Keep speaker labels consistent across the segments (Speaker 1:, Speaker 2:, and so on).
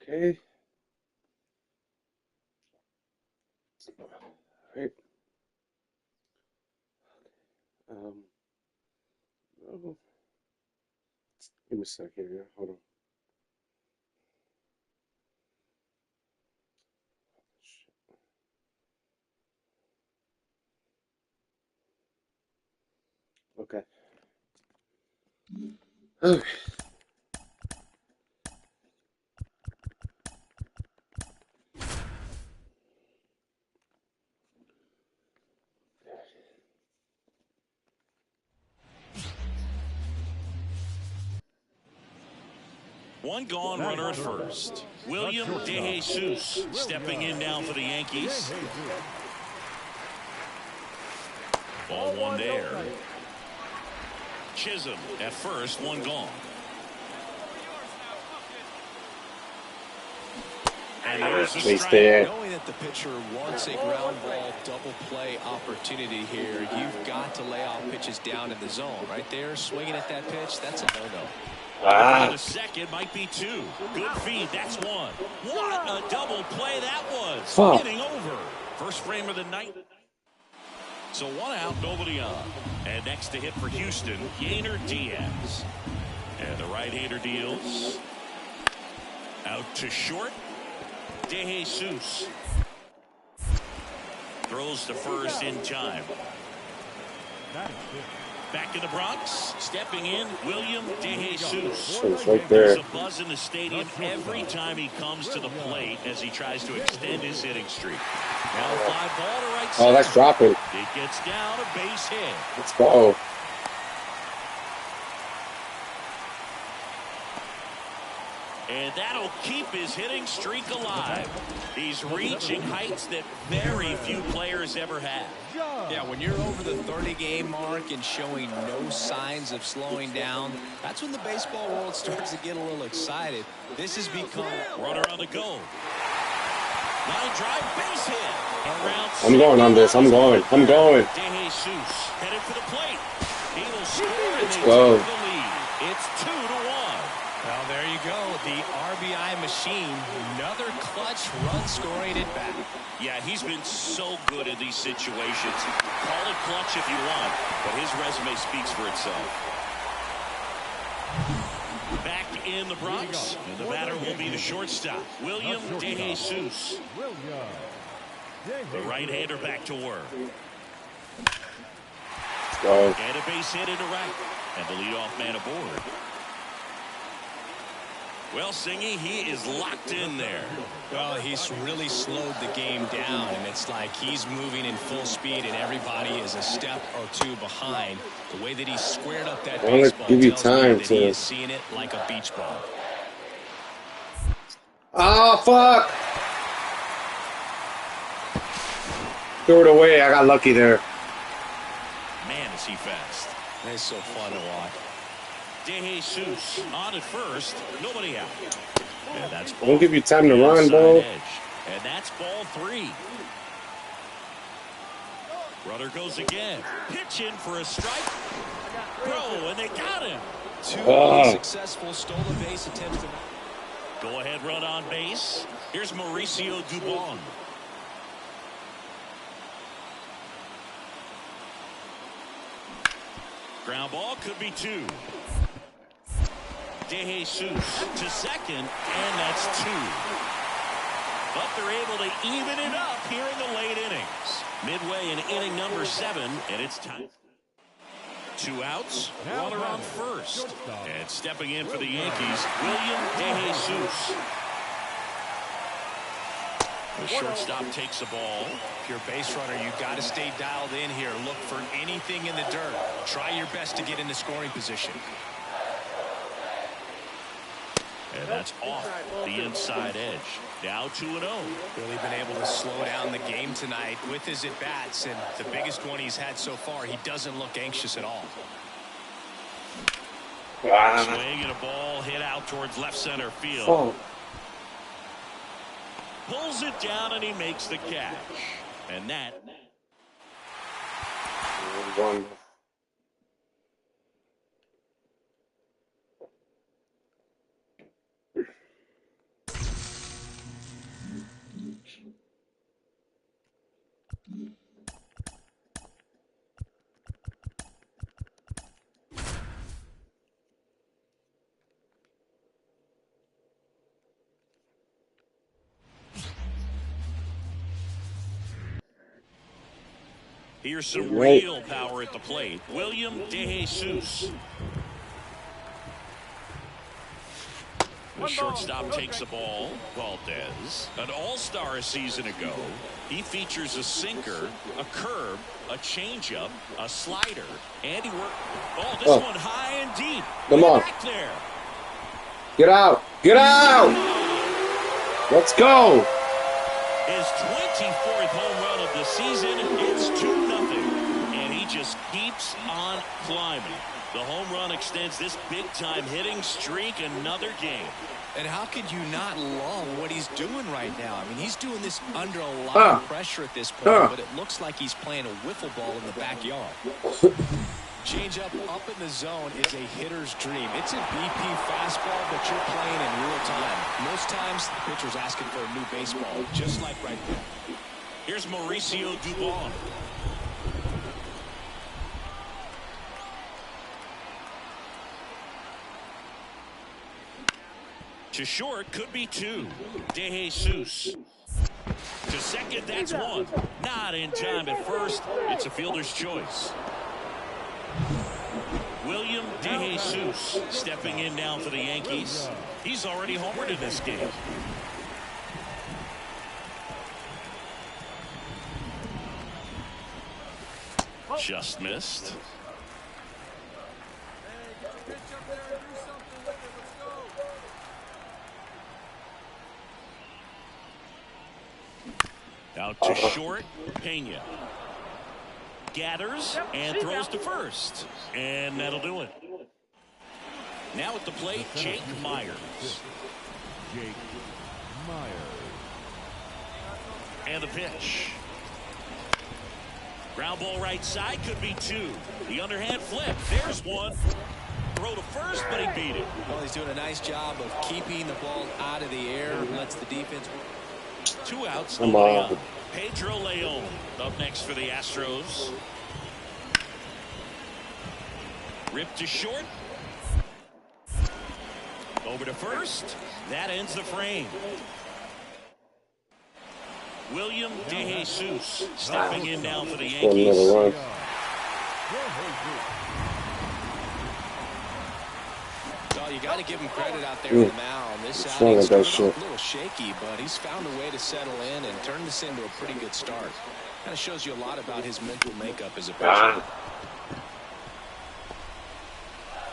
Speaker 1: Okay. All right. Um, oh, give me a sec here. Yeah. Hold on. Okay. Okay.
Speaker 2: One gone, runner at first. William De Jesus stepping in now for the Yankees. Ball one there. Chisholm at first, one gone. And there's the strike.
Speaker 3: Knowing that the pitcher wants a ground ball double play opportunity here, you've got to lay off pitches down in the zone. Right there, swinging at that pitch, that's a no-no.
Speaker 2: The second might be two. Good feed. That's one. What a double play that was. Getting over. First frame of the night. So one out, nobody on. And next to hit for Houston, Yainer Diaz. And the right-hander deals. Out to short. De Jesus. Throws to first in time. Back in the Bronx, stepping in, William De Jesus.
Speaker 1: Right there.
Speaker 2: There's a buzz in the stadium every time he comes to the plate as he tries to extend his hitting streak. Now fly ball to right center.
Speaker 1: Oh, that's dropping.
Speaker 2: It gets down, a base hit.
Speaker 1: Let's go.
Speaker 2: And that'll keep his hitting streak alive. He's reaching heights that very few players ever have.
Speaker 3: Yeah, when you're over the 30-game mark and showing no signs of slowing down, that's when the baseball world starts to get a little excited. This has become...
Speaker 2: Runner on the go. Line drive, base hit. Around
Speaker 1: I'm going on this. I'm going. I'm going.
Speaker 2: De Jesus headed for the plate. He will score and
Speaker 1: Let's
Speaker 2: they
Speaker 1: go.
Speaker 2: take the lead. It's 2-1.
Speaker 3: Well, there you go. The RBI machine. Another clutch run scoring at bat.
Speaker 2: Yeah, he's been so good in these situations. Call it clutch if you want, but his resume speaks for itself. Back in the Bronx, and the batter will be the shortstop, William De Jesus. The right-hander back to work.
Speaker 1: Let's go.
Speaker 2: And a base hit into right, and the leadoff man aboard. Well, Singy, he is locked in there.
Speaker 3: Well, he's really slowed the game down, and it's like he's moving in full speed, and everybody is a step or two behind. The way that he squared up that baseball
Speaker 1: give you
Speaker 3: tells me
Speaker 1: time
Speaker 3: that
Speaker 1: to...
Speaker 3: he is seeing it like a beach ball.
Speaker 1: Oh, fuck. Threw it away. I got lucky there.
Speaker 2: Man, is he fast.
Speaker 3: It's so fun to watch.
Speaker 2: De Jesus on at first, nobody out. And that's
Speaker 1: Don't give you time to run, bro.
Speaker 2: And that's ball three. Runner goes again. Pitch in for a strike. Bro, and they got him.
Speaker 3: Two successful stolen base attempts.
Speaker 2: Go ahead run on base. Here's Mauricio Dubon. Ground ball could be two. De Jesus to second, and that's two. But they're able to even it up here in the late innings. Midway in inning number 7, and it's time. 2 outs, runner on first. And stepping in for the Yankees, William De Jesus. The shortstop takes the ball.
Speaker 3: If you're a base runner, you've got to stay dialed in here. Look for anything in the dirt. Try your best to get in the scoring position.
Speaker 2: And that's off the inside edge. Now 2-0.
Speaker 3: Really been able to slow down the game tonight with his at-bats, and the biggest one he's had so far, he doesn't look anxious at all.
Speaker 2: Swing and a ball hit out towards left center field.
Speaker 1: Oh.
Speaker 2: Pulls it down and he makes the catch. And that...
Speaker 1: One.
Speaker 2: Here's some real power at the plate. William DeJesus. The shortstop takes the ball. Valdez, an all-star a season ago. He features a sinker, a curve, a changeup, a slider, and he worked. Oh, this one high and deep.
Speaker 1: Come on.
Speaker 2: Back there.
Speaker 1: Get out. Get out. Let's go.
Speaker 2: His 24th home run of the season. It's 2-0. And he just keeps on climbing. The home run extends this big-time hitting streak another game.
Speaker 3: And how could you not love what he's doing right now? I mean, he's doing this under a lot of pressure at this point, but it looks like he's playing a wiffle ball in the backyard. Changeup up in the zone is a hitter's dream. It's a BP fastball, but you're playing in real time. Most times, the pitcher's asking for a new baseball, just like right there.
Speaker 2: Here's Mauricio Dubon. To short, could be 2. DeJesus. To second, that's 1. Not in time at first. It's a fielder's choice. William DeJesus stepping in now for the Yankees. He's already homered in this game. Just missed. Out to short, Pena. Gathers and throws to first. And that'll do it. Now at the plate, Jake Myers.
Speaker 4: Jake Myers.
Speaker 2: And the pitch. Ground ball right side, could be 2. The underhand flip. There's 1. Throw to first, but he beat it.
Speaker 3: Well, he's doing a nice job of keeping the ball out of the air. Lets the defense.
Speaker 2: 2 outs.
Speaker 1: Come on.
Speaker 2: Pedro Leon up next for the Astros. Ripped to short. Over to first. That ends the frame. William DeJesus stepping in now for the Yankees.
Speaker 3: Well, you got to give him credit out there on the mound. This outing's a little shaky, but he's found a way to settle in and turn this into a pretty good start. Kind of shows you a lot about his mental makeup as a pitcher.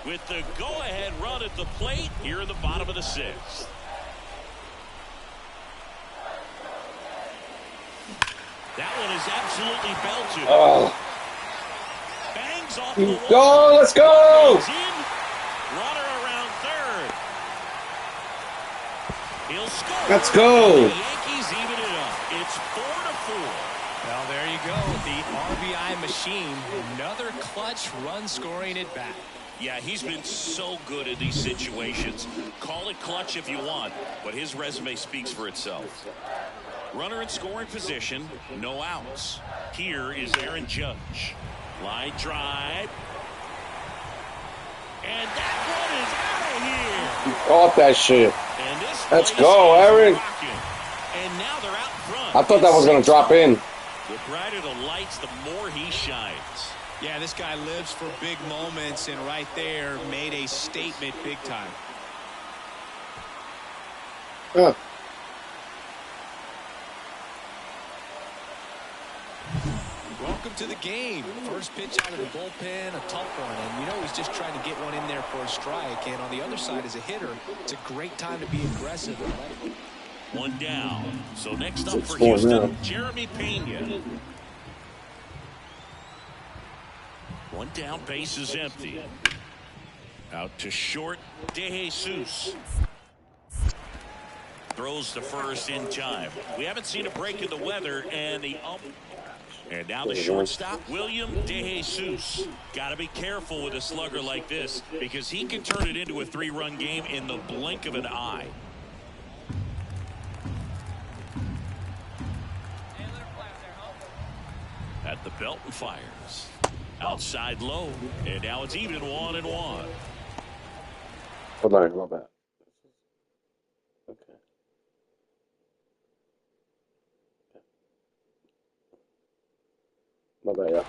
Speaker 2: With the go-ahead run at the plate here in the bottom of the 6th. That one is absolutely belted. Bangs off the wall.
Speaker 1: Go, let's go.
Speaker 2: Runner around third. He'll score.
Speaker 1: Let's go.
Speaker 2: The Yankees even it up. It's 4-4.
Speaker 3: Well, there you go. The RBI machine. Another clutch run scoring at bat.
Speaker 2: Yeah, he's been so good in these situations. Call it clutch if you want, but his resume speaks for itself. Runner in scoring position, no outs. Here is Aaron Judge. Line drive. And that one is out of here.
Speaker 1: You caught that shit.
Speaker 2: And this
Speaker 1: Let's go, Aaron.
Speaker 2: And now they're out front.
Speaker 1: I thought that was going to drop in.
Speaker 2: The brighter the lights, the more he shines.
Speaker 3: Yeah, this guy lives for big moments, and right there made a statement big time. Welcome to the game. First pitch out of the bullpen, a tough one. And you know he's just trying to get one in there for a strike. And on the other side, as a hitter, it's a great time to be aggressive.
Speaker 2: One down. So next up for Houston, Jeremy Pena. One down, base is empty. Out to short, DeJesus. Throws to first in time. We haven't seen a break in the weather, and and now the shortstop, William DeJesus. Got to be careful with a slugger like this because he can turn it into a 3-run game in the blink of an eye. At the belt and fires. Outside low, and now it's even 1-1.
Speaker 1: Hold on, go back. Okay. Vabbè, yeah.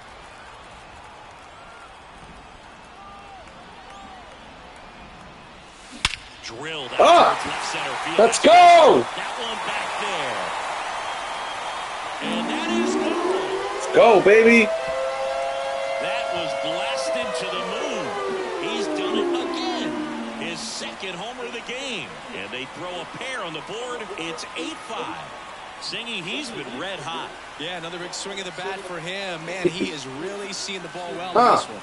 Speaker 2: Drilled out
Speaker 1: Ah!
Speaker 2: left center field.
Speaker 1: Let's go!
Speaker 2: That one back there. And that is gone.
Speaker 1: Let's go, baby.
Speaker 2: That was blasted to the moon. He's done it again. His second homer of the game. And they throw a pair on the board. It's 8-5. Singy, he's been red hot.
Speaker 3: Yeah, another big swing of the bat for him. Man, he is really seeing the ball well in this one.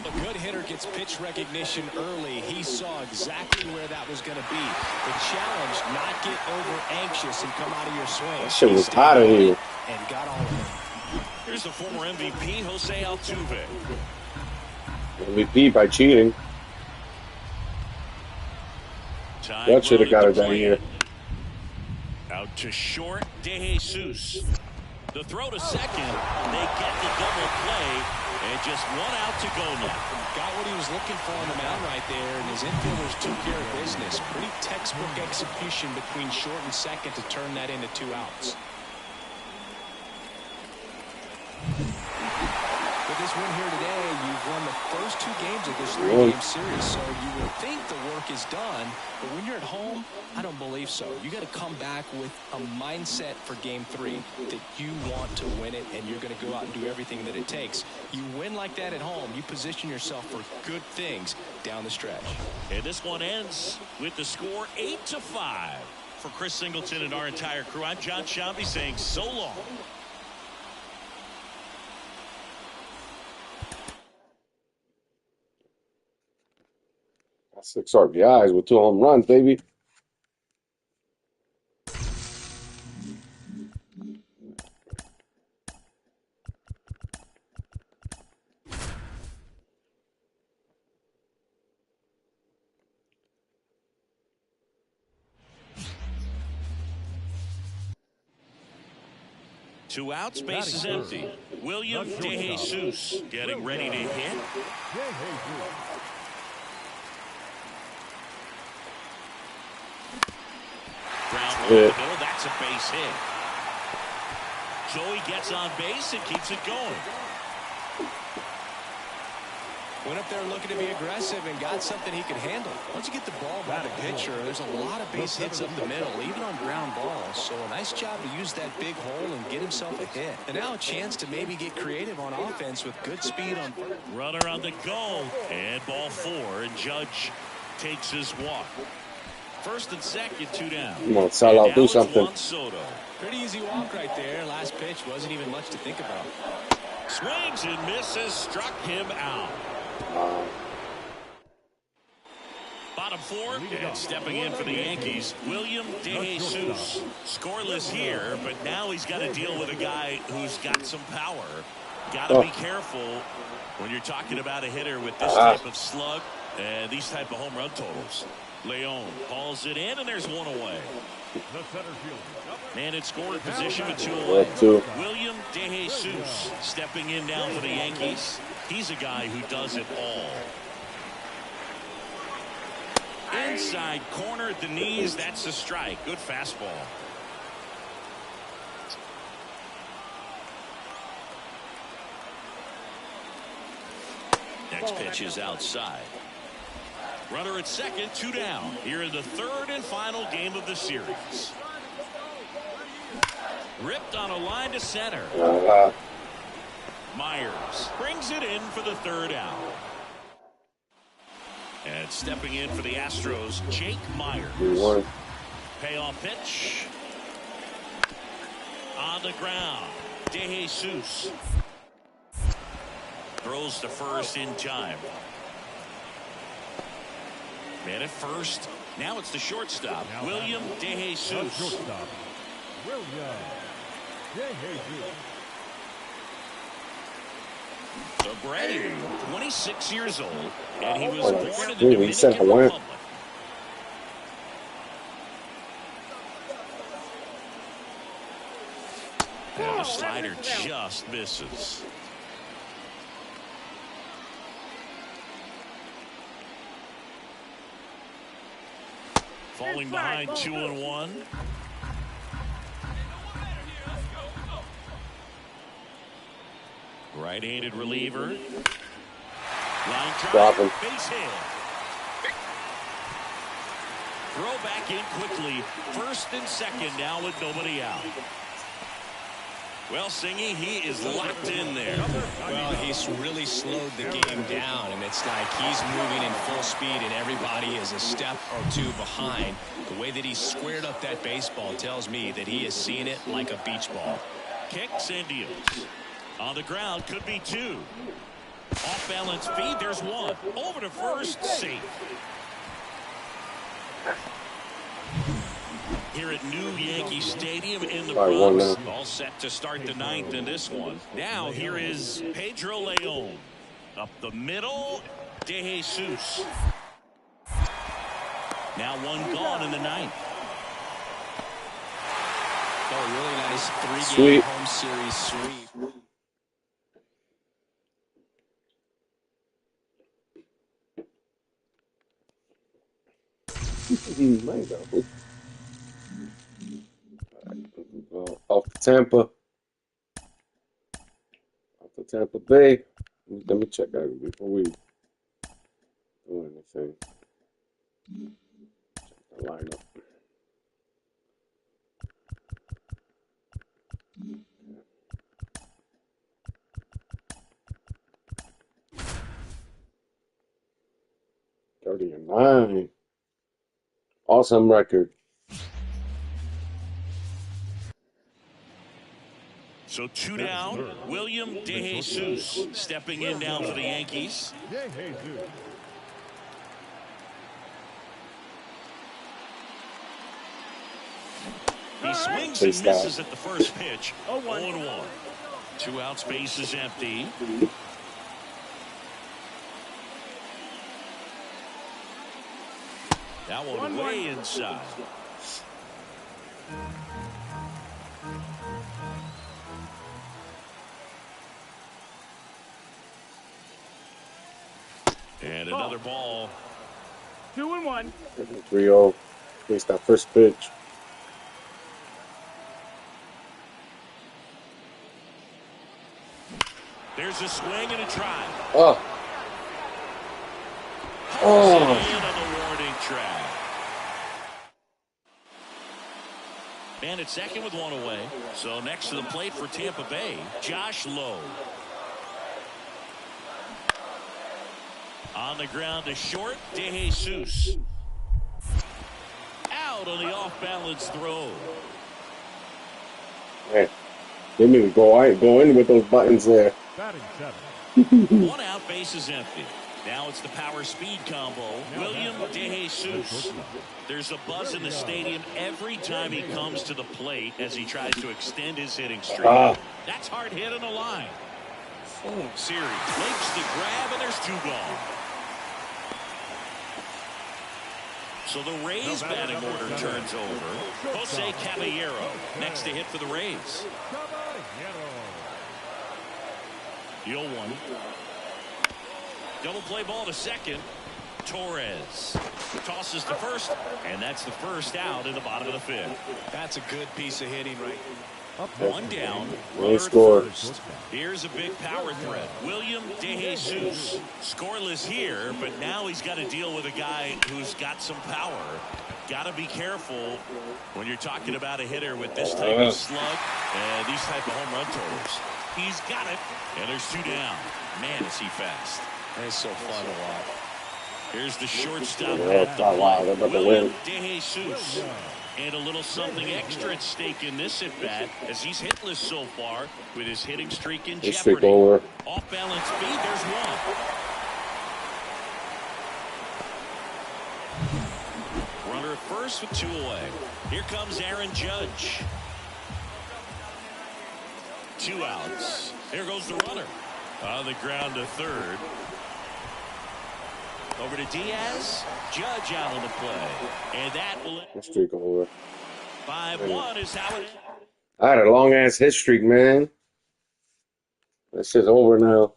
Speaker 3: A good hitter gets pitch recognition early. He saw exactly where that was going to be. The challenge, not get over anxious and come out of your swing.
Speaker 1: That shit was out of here.
Speaker 3: And got all of it.
Speaker 2: Here's the former MVP, Jose Altuve.
Speaker 1: MVP by cheating. That should have got it down here.
Speaker 2: Out to short, De Jesus. The throw to second. They get the double play, and just one out to go now.
Speaker 3: Got what he was looking for on the mound right there, and his infielders took care of business. Pretty textbook execution between short and second to turn that into 2 outs. With this win here today, you've won the first 2 games of this 3-game series, so you would think the work is done, but when you're at home, I don't believe so. You got to come back with a mindset for Game 3 that you want to win it, and you're going to go out and do everything that it takes. You win like that at home, you position yourself for good things down the stretch.
Speaker 2: And this one ends with the score 8-5. For Chris Singleton and our entire crew, I'm John Shambi saying so long.
Speaker 1: 6 RBIs with 2 home runs, baby.
Speaker 2: Two outs, base is empty. William De Jesus getting ready to hit. Ground ball in the middle, that's a base hit. Joey gets on base and keeps it going.
Speaker 3: Went up there looking to be aggressive and got something he could handle. Once you get the ball by the pitcher, there's a lot of base hits up the middle, even on ground balls. So a nice job to use that big hole and get himself a hit. And now a chance to maybe get creative on offense with good speed on.
Speaker 2: Runner on the go. And ball 4. And Judge takes his walk. First and second, 2 down.
Speaker 1: Come on, Sal, I'll do something.
Speaker 3: Pretty easy walk right there. Last pitch wasn't even much to think about.
Speaker 2: Swings and misses. Struck him out. Bottom 4, and stepping in for the Yankees, William De Jesus. Scoreless here, but now he's got to deal with a guy who's got some power. Got to be careful when you're talking about a hitter with this type of slug and these type of home run totals. Leon hauls it in, and there's one away. Man in scoring position with 2 away. William De Jesus stepping in now for the Yankees. He's a guy who does it all. Inside corner at the knees. That's a strike. Good fastball. Next pitch is outside. Runner at second, 2 down. Here in the 3rd and final game of the series. Ripped on a line to center. Myers brings it in for the 3rd out. And stepping in for the Astros, Jake Myers. Payoff pitch. On the ground, De Jesus. Throws to first in time. Man at first. Now it's the shortstop, William De Jesus. So Brady, 26 years old, and he was born in the Dominican Republic. And the slider just misses. Falling behind 2-1. Right-handed reliever. Line
Speaker 1: Drop
Speaker 2: drive.
Speaker 1: him.
Speaker 2: Base hit. Throw back in quickly. First and second now with nobody out. Well, Singy, he is locked in there.
Speaker 3: Well, he's really slowed the game down, and it's like he's moving in full speed, and everybody is a step or two behind. The way that he squared up that baseball tells me that he is seeing it like a beach ball.
Speaker 2: Kicks and deals. On the ground, could be two. Off-balance feed, there's one. Over to first, safe. Here at New Yankee Stadium in the Bronx. All set to start the ninth in this one. Now here is Pedro Leon. Up the middle, De Jesus. Now one gone in the ninth.
Speaker 3: Oh, really nice three-game home series sweep.
Speaker 1: Off to Tampa. Off to Tampa Bay. Let me check that before we do anything. Check the lineup. Okay. 30-9. Awesome record.
Speaker 2: So two down. William De Jesus stepping in now for the Yankees. He swings and misses at the first pitch. 0-1. 2 outs, base is empty. That one way inside. And another ball.
Speaker 5: 2-1.
Speaker 1: 3-0. Faced that first pitch.
Speaker 2: There's a swing and a try.
Speaker 1: Oh.
Speaker 2: Oh. In on the warning track. And it's second with one away. So next to the plate for Tampa Bay, Josh Lowe. On the ground to short, De Jesus. Out on the off-balance throw.
Speaker 1: Man, didn't even go in with those buttons there.
Speaker 2: 1 out, base is empty. Now it's the power speed combo. William De Jesus. There's a buzz in the stadium every time he comes to the plate as he tries to extend his hitting streak. That's hard hit on the line. Siri makes the grab, and there's 2 gone. So the Rays batting order turns over. Jose Caballero next to hit for the Rays. The 0-1. Double play ball to second. Torres tosses to first, and that's the first out in the bottom of the 5th.
Speaker 3: That's a good piece of hitting right.
Speaker 2: 1 down.
Speaker 1: Runner scored.
Speaker 2: Here's a big power threat. William De Jesus. Scoreless here, but now he's got to deal with a guy who's got some power. Got to be careful when you're talking about a hitter with this type of slug and these type of home run totals. He's got it, and there's 2 down. Man, is he fast.
Speaker 3: It's so fun to watch.
Speaker 2: Here's the shortstop.
Speaker 1: William
Speaker 2: De Jesus. And a little something extra at stake in this at-bat as he's hitless so far with his hitting streak in jeopardy. Off-balance speed, there's 1. Runner at first with 2 away. Here comes Aaron Judge. 2 outs. Here goes the runner. On the ground to third. Over to Diaz. Judge out on the play. And that will...
Speaker 1: Streak over.
Speaker 2: 5-1 is how it...
Speaker 1: I had a long-ass hit streak, man. That shit's over now.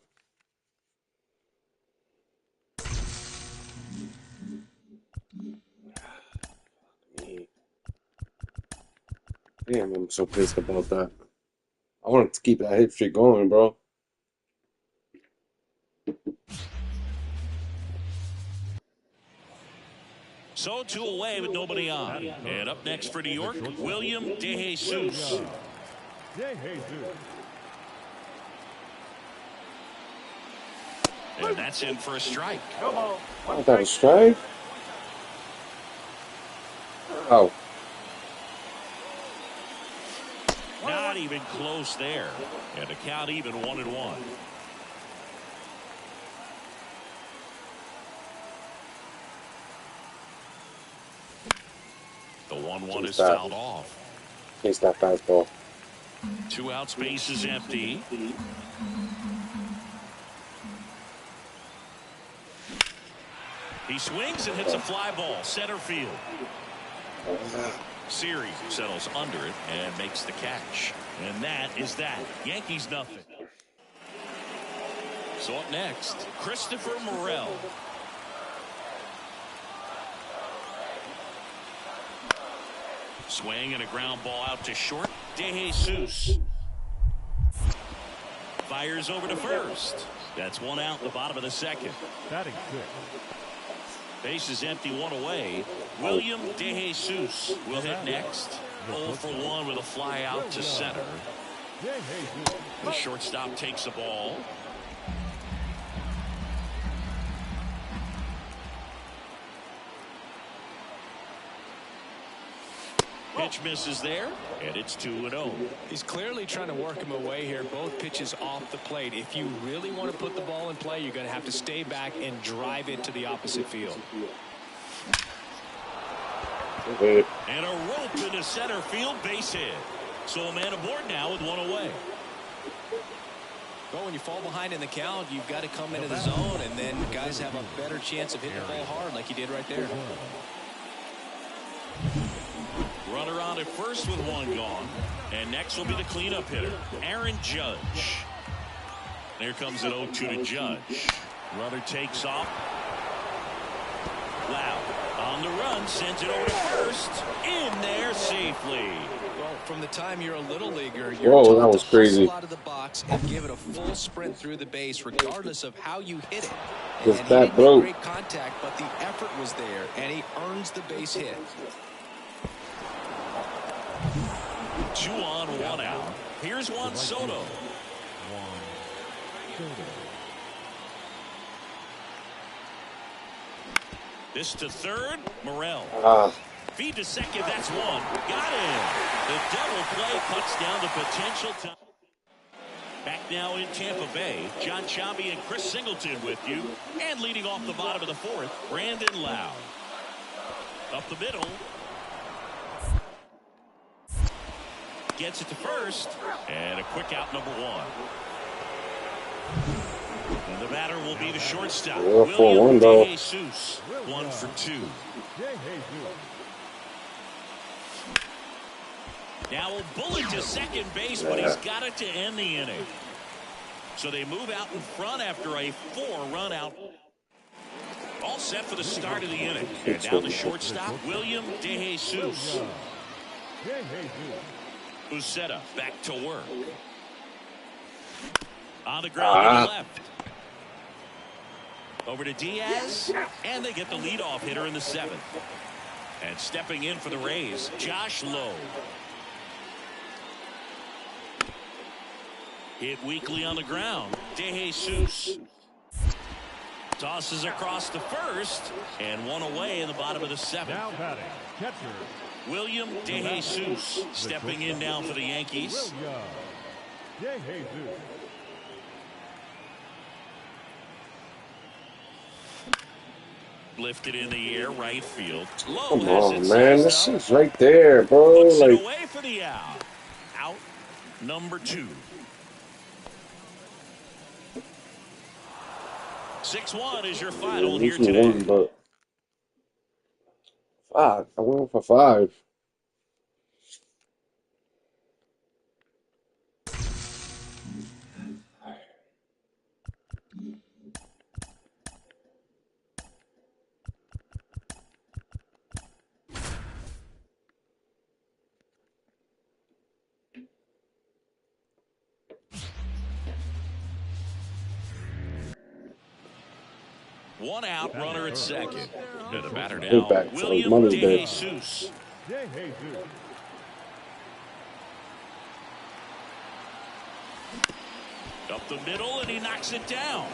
Speaker 1: Damn, I'm so pissed about that. I wanted to keep that hit streak going, bro.
Speaker 2: So 2 away with nobody on. And up next for New York, William DeJesus. And that's in for a strike.
Speaker 1: Oh, that was strike? Oh.
Speaker 2: Not even close there. And the count even 1-1. The 1-1 is fouled off.
Speaker 1: He's that fastball.
Speaker 2: 2 outs, base is empty. He swings and hits a fly ball, center field. Series settles under it and makes the catch. And that is that. Yankees nothing. So up next, Christopher Morel. Swing and a ground ball out to short. DeJesus fires over to first. That's 1 out in the bottom of the second.
Speaker 4: Batting good.
Speaker 2: Base is empty, 1 away. William DeJesus will hit next. 0 for 1 with a fly out to center. The shortstop takes the ball. Pitch misses there, and it's 2-0.
Speaker 3: He's clearly trying to work him away here. Both pitches off the plate. If you really want to put the ball in play, you're going to have to stay back and drive it to the opposite field.
Speaker 2: And a rope into center field, base hit. So a man aboard now with 1 away.
Speaker 3: Well, when you fall behind in the count, you've got to come into the zone, and then guys have a better chance of hitting the ball hard like he did right there.
Speaker 2: Runner on at first with 1 gone. And next will be the cleanup hitter, Aaron Judge. There comes an 0-2 to Judge. Runner takes off. Loud on the run, sends it over to first. In there safely.
Speaker 3: Well, from the time you're a little leaguer, you're
Speaker 1: Whoa, that was
Speaker 3: to
Speaker 1: crazy.
Speaker 3: hustle out of the box and give it a full sprint through the base, regardless of how you hit it.
Speaker 1: This
Speaker 3: And he
Speaker 1: bat
Speaker 3: didn't
Speaker 1: broke.
Speaker 3: make great contact, but the effort was there, and he earns the base hit.
Speaker 2: 2 on, 1 out. Here's Juan Soto. This to third, Morel. Feed to second, that's 1. Got him. The double play cuts down the potential time. Back now in Tampa Bay, John Chambi and Chris Singleton with you. And leading off the bottom of the 4th, Brandon Lowe. Up the middle. Gets it to first. And a quick out, number 1. And the batter will be the shortstop. William DeJesus. 1 for 2. Now a bullet to second base, but he's got it to end the inning. So they move out in front after a 4-run out. All set for the start of the inning. And now the shortstop, William DeJesus. Uceta back to work. On the ground to the left. Over to Diaz. And they get the leadoff hitter in the 7th. And stepping in for the Rays, Josh Lowe. Hit weakly on the ground. DeJesus. Tosses across to first. And 1 away in the bottom of the 7th.
Speaker 4: Now batting, catcher.
Speaker 2: William DeJesus stepping in now for the Yankees. Lifted in the air, right field. Low.
Speaker 1: Come on, man. This shit's right there, bro.
Speaker 2: Puts it
Speaker 1: Like,
Speaker 2: away for the out. Out number 2. 6-1 is your final here today.
Speaker 1: but 5. I went for 5.
Speaker 2: One out, runner at second. To the batter
Speaker 1: Get
Speaker 2: now,
Speaker 1: back to those
Speaker 2: William
Speaker 1: money
Speaker 2: De
Speaker 1: bits.
Speaker 2: Jesus. Up the middle, and he knocks it down.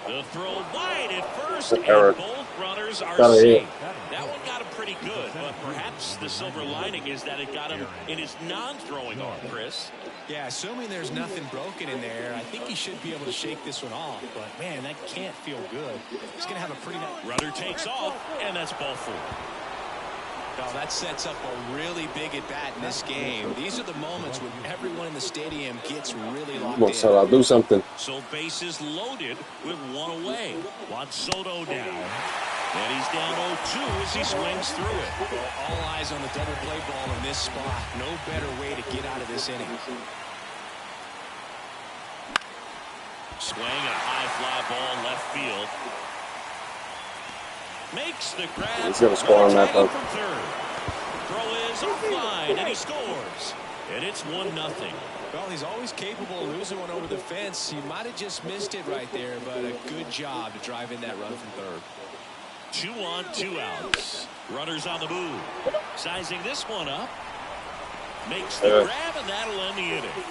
Speaker 2: The throw wide at first, and both runners are safe. That one got him pretty good, but perhaps the silver lining is that it got him in his non-throwing arm, Chris.
Speaker 3: Yeah, assuming there's nothing broken in there, I think he should be able to shake this one off. But, man, that can't feel good. He's going to have a pretty nice...
Speaker 2: Runner takes off, and that's ball four.
Speaker 3: Oh, that sets up a really big at-bat in this game. These are the moments when everyone in the stadium gets really locked in.
Speaker 1: So I'll do something.
Speaker 2: So bases loaded with one away. Juan Soto down. And he's down 0-2 as he swings through it.
Speaker 3: Well, all eyes on the double play ball in this spot. No better way to get out of this inning.
Speaker 2: Swing, a high fly ball left field. Makes the grab.
Speaker 1: He's going to score on that, though.
Speaker 2: From third. Throw is offline, and he scores. And it's 1-0.
Speaker 3: Well, he's always capable of losing one over the fence. He might have just missed it right there, but a good job to drive in that run from third.
Speaker 2: 2 on, 2 outs. Runners on the move. Sizing this one up. Makes the grab, and that'll end the inning.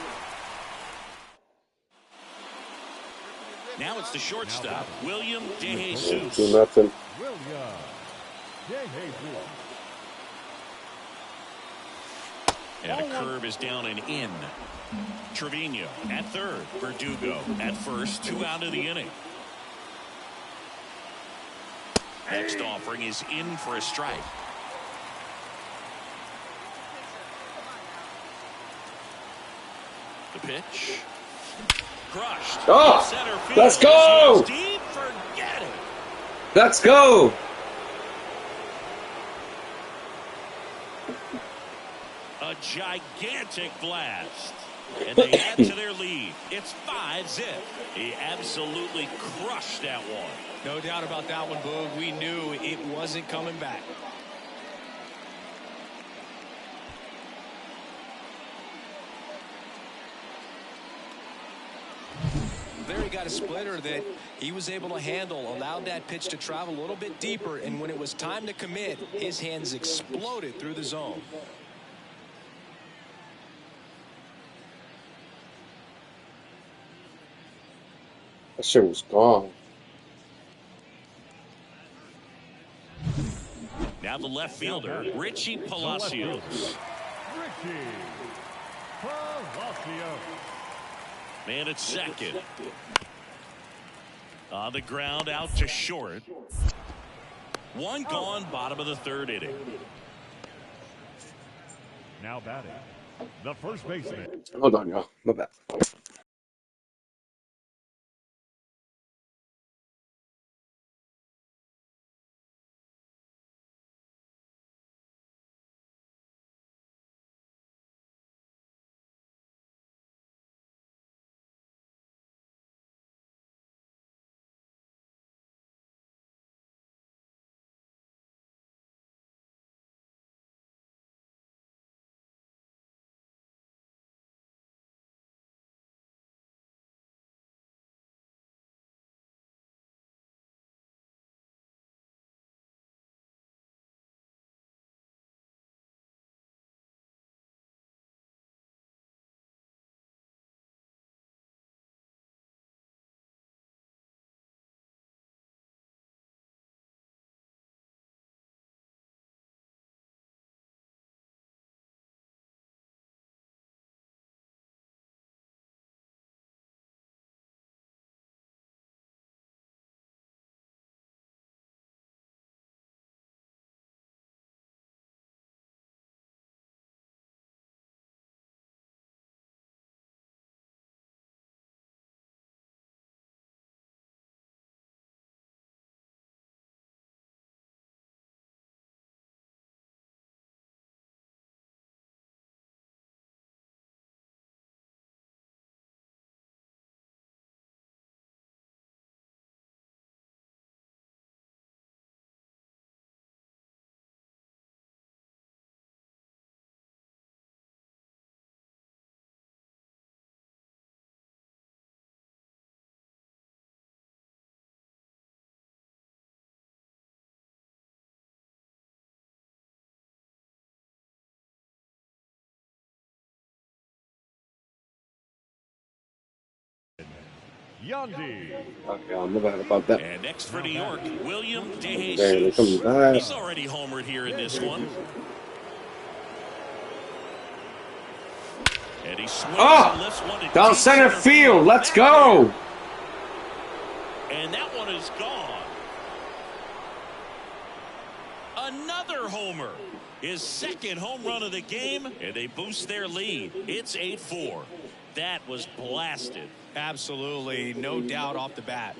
Speaker 2: Now it's the shortstop, William De Jesus.
Speaker 1: 2-0.
Speaker 2: And a curve is down and in. Trevino at third. Verdugo at first. 2 out of the inning. Next offering is in for a strike. The pitch. Crushed.
Speaker 1: Oh,
Speaker 2: Center field.
Speaker 1: let's go.
Speaker 2: Deep, forget it.
Speaker 1: Let's go.
Speaker 2: A gigantic blast. And they add to their lead. It's 5-zip. He absolutely crushed that one.
Speaker 3: No doubt about that one, Boog. We knew it wasn't coming back. There he got a splitter that he was able to handle, allowed that pitch to travel a little bit deeper, and when it was time to commit, his hands exploded through the zone.
Speaker 1: That shit was gone.
Speaker 2: Now the left fielder, Richie Palacios. Man at second. On the ground, out to short. One gone, bottom of the third inning.
Speaker 4: Now batting, the first baseman.
Speaker 1: Hold on, y'all. My bad.
Speaker 4: Yandy.
Speaker 1: Okay, I'm bad about that.
Speaker 2: And next for New York, William
Speaker 1: Damn, they coming
Speaker 2: DeJesus.
Speaker 1: back.
Speaker 2: He's already homered here in this one. And he swings and lifts one to
Speaker 1: Down
Speaker 2: deep
Speaker 1: center field. Let's go.
Speaker 2: And that one is gone. Another homer. His second home run of the game, and they boost their lead. It's 8-4. That was blasted.
Speaker 3: Absolutely, no doubt off the bat.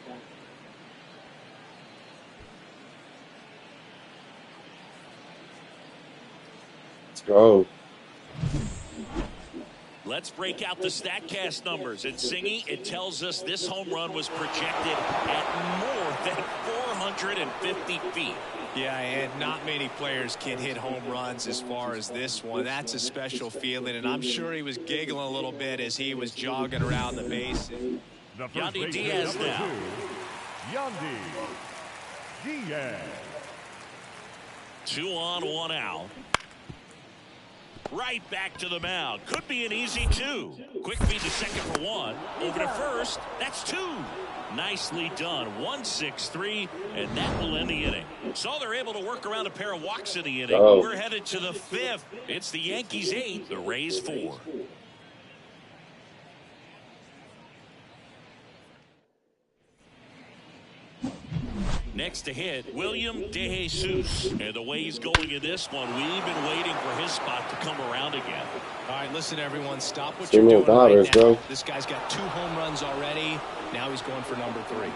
Speaker 1: Let's go.
Speaker 2: Let's break out the StatCast numbers. And Singy, it tells us this home run was projected at more than 450 feet.
Speaker 3: Yeah, and not many players can hit home runs as far as this one. That's a special feeling, and I'm sure he was giggling a little bit as he was jogging around the base.
Speaker 4: The first
Speaker 2: Yandy
Speaker 4: baseman,
Speaker 2: Diaz
Speaker 4: number
Speaker 2: now.
Speaker 4: 2, Yandy Diaz.
Speaker 2: 2 on, 1 out. Right back to the mound. Could be an easy 2. Quick feed to second for 1. Over to first. That's 2. Nicely done. 1-6-3, and that will end the inning. So they're able to work around a pair of walks in the inning.
Speaker 1: Oh.
Speaker 2: We're headed to the 5th. It's the Yankees 8, the Rays 4. Next to hit, William DeJesus. And the way he's going in this one, we've been waiting for his spot to come around again.
Speaker 3: All right, listen, everyone, stop what
Speaker 1: Same
Speaker 3: you're
Speaker 1: old
Speaker 3: doing right
Speaker 1: Dodgers,
Speaker 3: now.
Speaker 1: bro.
Speaker 3: This guy's got 2 home runs already. Now he's going for number 3.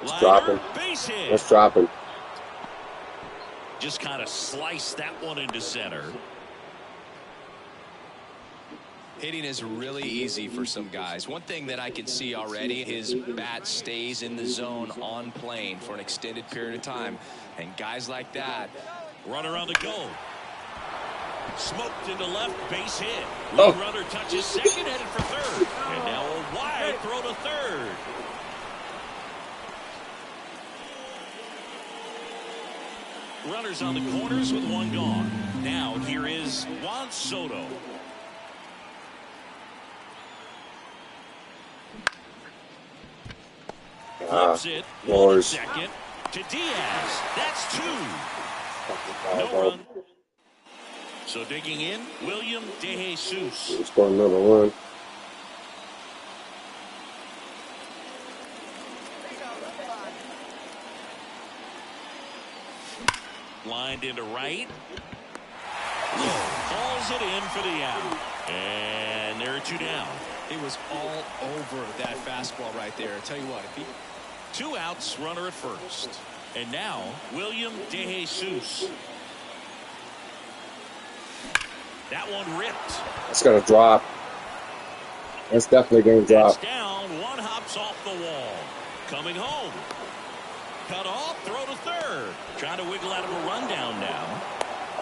Speaker 1: Let's drop him.
Speaker 2: Base hit.
Speaker 1: Let's drop him.
Speaker 2: Just kind of sliced that one into center.
Speaker 3: Hitting is really easy for some guys. One thing that I can see already, his bat stays in the zone on plane for an extended period of time. And guys like that.
Speaker 2: Runner on the goal. Smoked into left, base hit.
Speaker 1: Oh.
Speaker 2: Runner touches second, headed for third. And now a wide throw to third. Runners on the corners with 1 gone. Now here is Juan Soto. Flips it.
Speaker 1: Lord.
Speaker 2: Second to Diaz. That's 2. No
Speaker 1: No
Speaker 2: run. So digging in, William DeJesus.
Speaker 1: Let's go another one.
Speaker 2: Lined into right. Hauls it in for the out. And there are 2 down.
Speaker 3: It was all over that fastball right there. I tell you what, if he
Speaker 2: 2 outs, runner at first. And now, William DeJesus. That one ripped.
Speaker 1: That's gonna drop. That's definitely gonna
Speaker 2: That's
Speaker 1: drop.
Speaker 2: down. One hops off the wall. Coming home. Cut off, throw to third. Trying to wiggle out of a rundown now.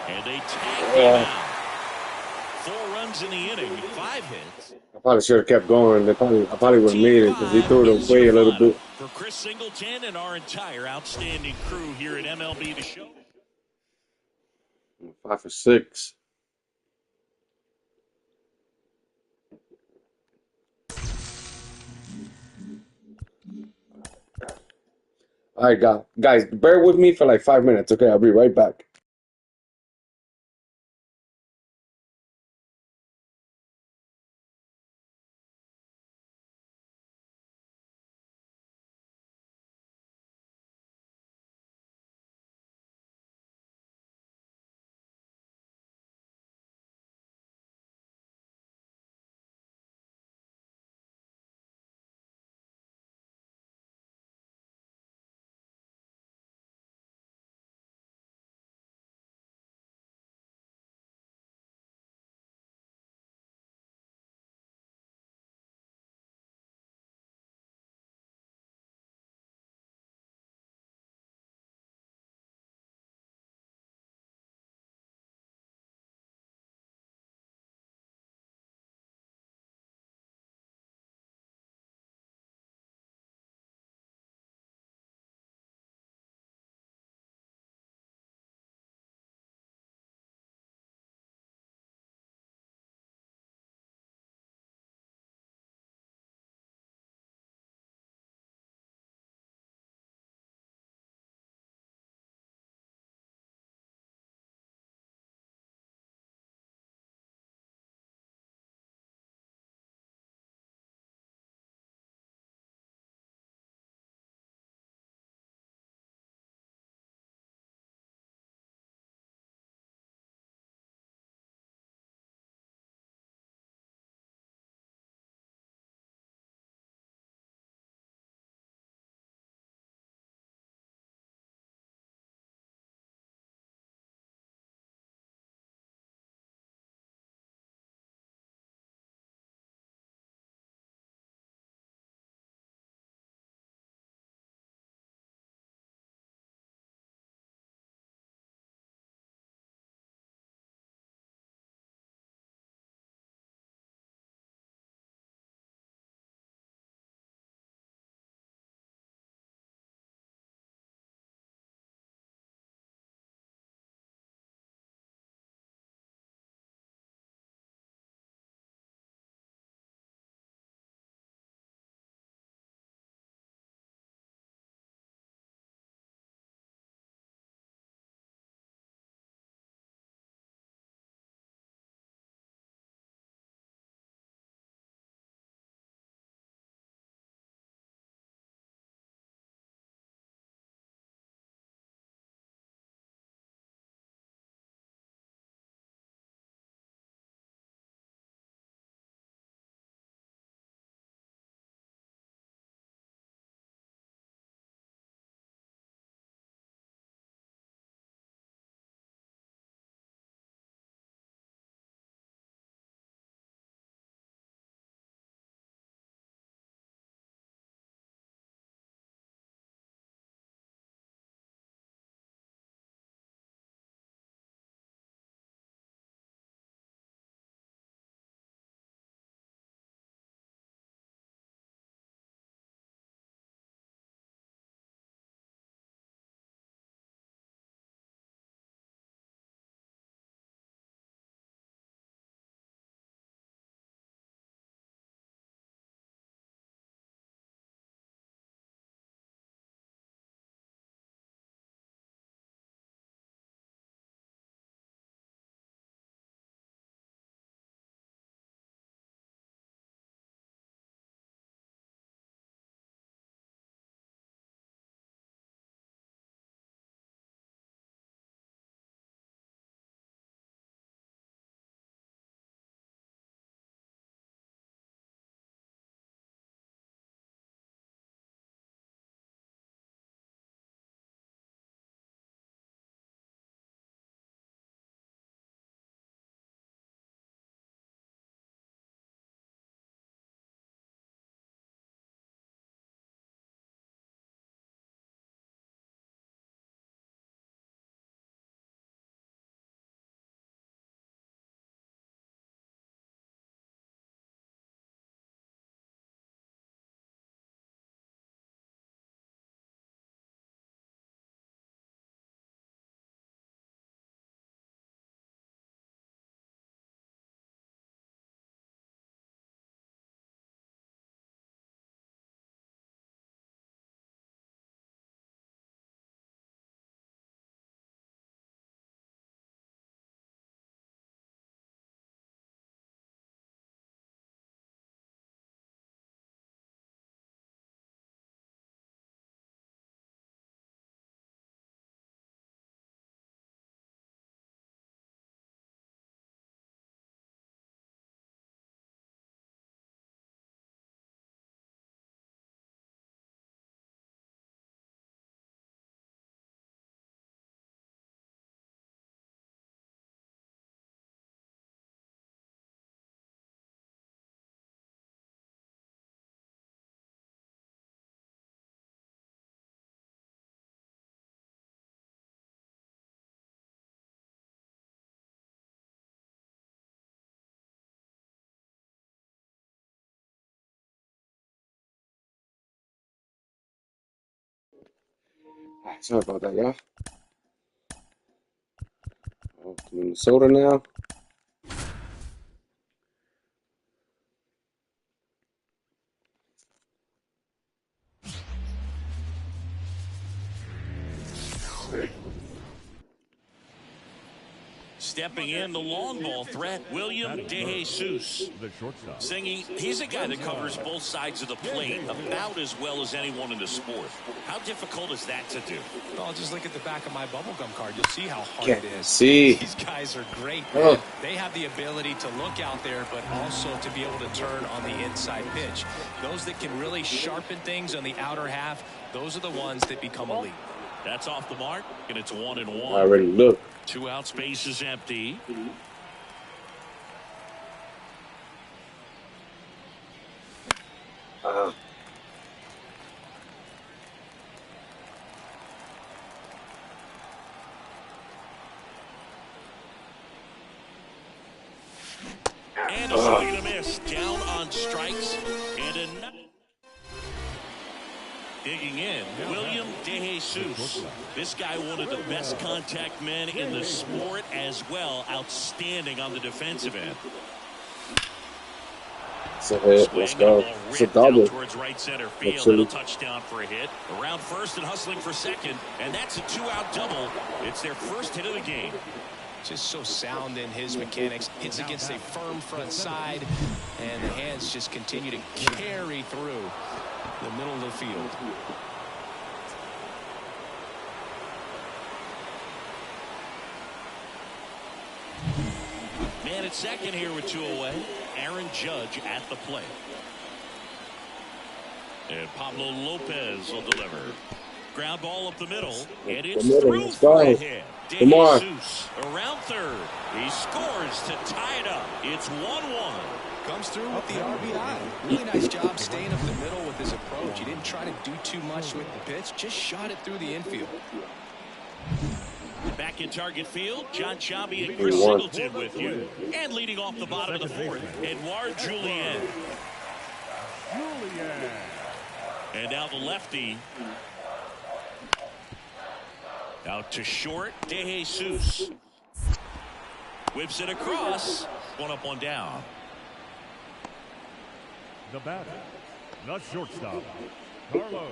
Speaker 2: And they tag him out. 4 runs in the inning, 5 hits.
Speaker 1: I probably should have kept going. I probably would have made it because he threw it away a little bit.
Speaker 2: For Chris Singleton and our entire outstanding crew here at MLB The Show.
Speaker 1: 5 for 6. All right, guys, bear with me for like 5 minutes. Okay, I'll be right back. Sorry about that, y'all. Off to Minnesota now.
Speaker 2: Stepping in, the long ball threat, William DeJesus.
Speaker 4: The shortstop.
Speaker 2: Singing, he's a guy that covers both sides of the plate about as well as anyone in the sport. How difficult is that to do?
Speaker 3: Well, just look at the back of my bubblegum card. You'll see how hard
Speaker 1: Can't
Speaker 3: it is.
Speaker 1: see.
Speaker 3: These guys are great,
Speaker 1: Oh.
Speaker 3: man. They have the ability to look out there, but also to be able to turn on the inside pitch. Those that can really sharpen things on the outer half, those are the ones that become elite.
Speaker 2: That's off the mark, and it's 1-1.
Speaker 1: I already looked.
Speaker 2: 2 out, space is empty. And a swing and a miss. Down on strikes. And another. Digging in, William DeJesus. This guy, one of the best contact men in the sport as well. Outstanding on the defensive end.
Speaker 1: It's a hit. Let's go. It's a double.
Speaker 2: Towards right center field.
Speaker 1: Absolutely.
Speaker 2: Little touchdown for a hit. Around first and hustling for second. And that's a 2-out double. It's their first hit of the game.
Speaker 3: Just so sound in his mechanics. Hits against a firm front side, and the hands just continue to carry through the middle of the field.
Speaker 2: Man at second here with 2 away. Aaron Judge at the plate. And Pablo Lopez will deliver. Ground ball up the middle. And it's through
Speaker 1: Let's
Speaker 2: for
Speaker 1: go.
Speaker 2: a hit.
Speaker 1: Come on.
Speaker 2: DeJesus around third. He scores to tie it up. It's 1-1.
Speaker 3: Comes through with the RBI. Really nice job staying up the middle with his approach. He didn't try to do too much with the pitch. Just shot it through the infield.
Speaker 2: Back in target field, John Chabi and Chris Singleton with you. And leading off the bottom of the fourth, Edouard Julien. And now the lefty. Out to short, DeJesus. Whips it across. 1 up, 1 down.
Speaker 4: The batter, the shortstop, Carlos.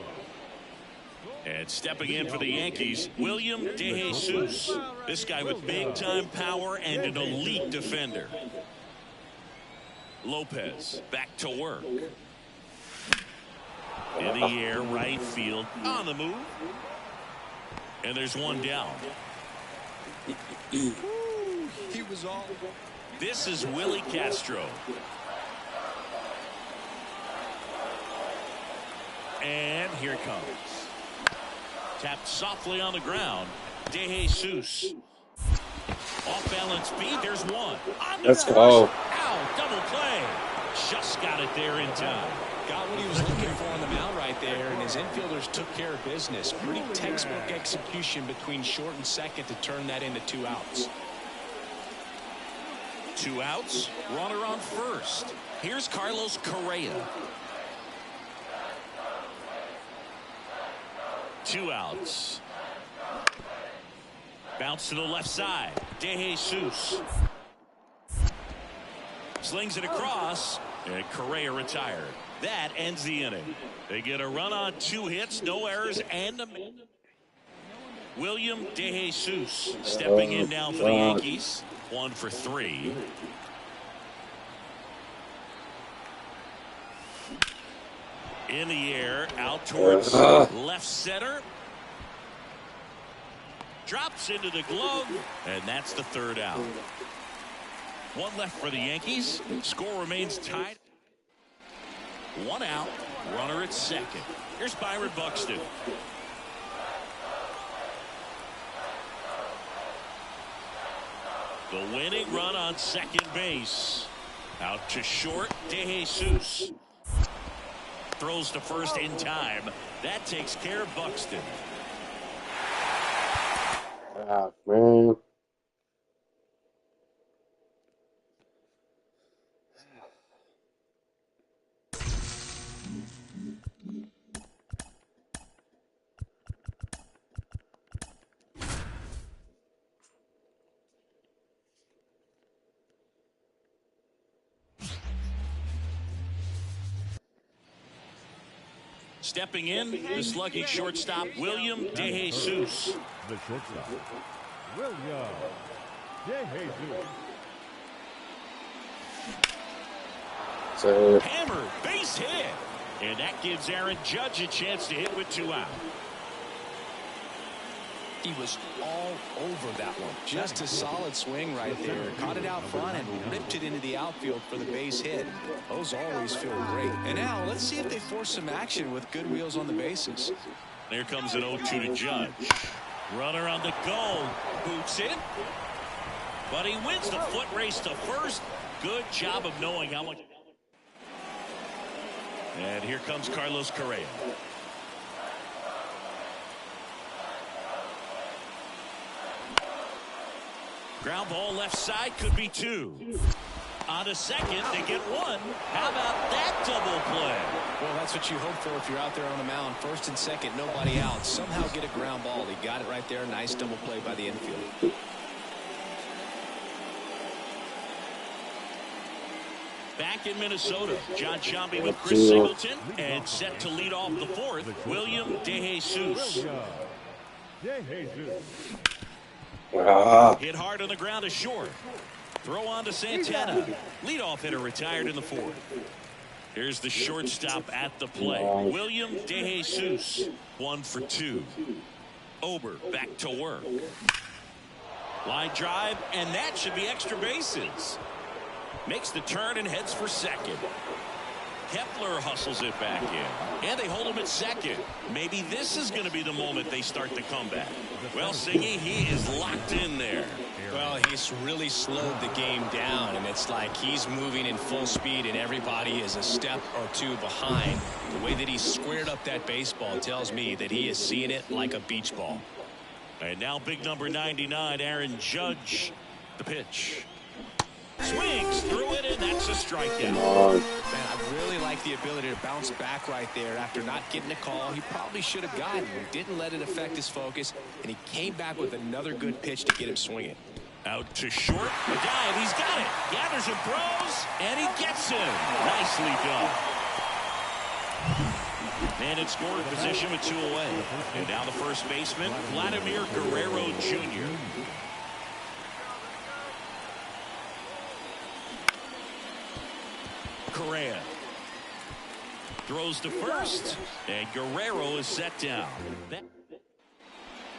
Speaker 2: And stepping in for the Yankees, William DeJesus. This guy with big-time power and an elite defender. Lopez back to work. In the air, right field, on the move. And there's 1 down.
Speaker 3: He was all.
Speaker 2: This is Willie Castro. And here it comes. Tapped softly on the ground. DeJesus. Off balance beat. There's 1.
Speaker 1: Let's go.
Speaker 2: Ow, double play. Just got it there in time.
Speaker 3: Got what he was looking for on the mound right there, and his infielders took care of business. Pretty textbook execution between short and second to turn that into 2 outs.
Speaker 2: 2 outs. Runner on first. Here's Carlos Correa. 2 outs. Bounce to the left side. DeJesus. Slings it across. And Correa retired. That ends the inning. They get a run on 2 hits, no errors, and a... William DeJesus stepping in now for the Yankees. 1 for 3. In the air, out towards left center. Drops into the glove, and that's the 3rd out. 1 left for the Yankees. Score remains tied. 1 out, runner at second. Here's Byron Buxton. The winning run on second base. Out to short, DeJesus. Throws to first in time. That takes care of Buxton.
Speaker 1: Ah, man.
Speaker 2: Stepping in, the sluggy shortstop, William DeJesus.
Speaker 4: The shortstop, William DeJesus.
Speaker 1: So,
Speaker 2: Hammer, base hit. And that gives Aaron Judge a chance to hit with 2 out.
Speaker 3: He was all over that one. Just a solid swing right there. Caught it out front and ripped it into the outfield for the base hit. Those always feel great. And now let's see if they force some action with good wheels on the bases.
Speaker 2: There comes an 0-2 to Judge. Runner on the go. Boots it. But he wins the foot race to first. Good job of knowing how much. And here comes Carlos Correa. Ground ball left side, could be 2. On a second, they get 1. How about that double play?
Speaker 3: Well, that's what you hope for if you're out there on the mound. First and second, nobody out. Somehow get a ground ball. He got it right there. Nice double play by the infield.
Speaker 2: Back in Minnesota, John Shambi with Chris Singleton, and set to lead off the 4th, William DeJesus. Hit hard on the ground to short. Throw on to Santana. Leadoff hitter retired in the 4th. Here's the shortstop at the play. William DeJesus, 1 for 2. Ober back to work. Line drive, and that should be extra bases. Makes the turn and heads for second. Kepler hustles it back in. And they hold him at second. Maybe this is going to be the moment they start the comeback. Well, Siggy, he is locked in there.
Speaker 3: Well, he's really slowed the game down, and it's like he's moving in full speed, and everybody is a step or 2 behind. The way that he squared up that baseball tells me that he is seeing it like a beach ball.
Speaker 2: And now big number 99, Aaron Judge. The pitch. Swings through it, and that's a strikeout.
Speaker 3: Man, I really like the ability to bounce back right there after not getting a call he probably should have gotten. He didn't let it affect his focus, and he came back with another good pitch to get him swinging.
Speaker 2: Out to short. A dive. He's got it. Gathers and throws, and he gets him. Nicely done. Man in scoring position with 2 away. And now the first baseman, Vladimir Guerrero Jr. Correa throws to first, and Guerrero is set down.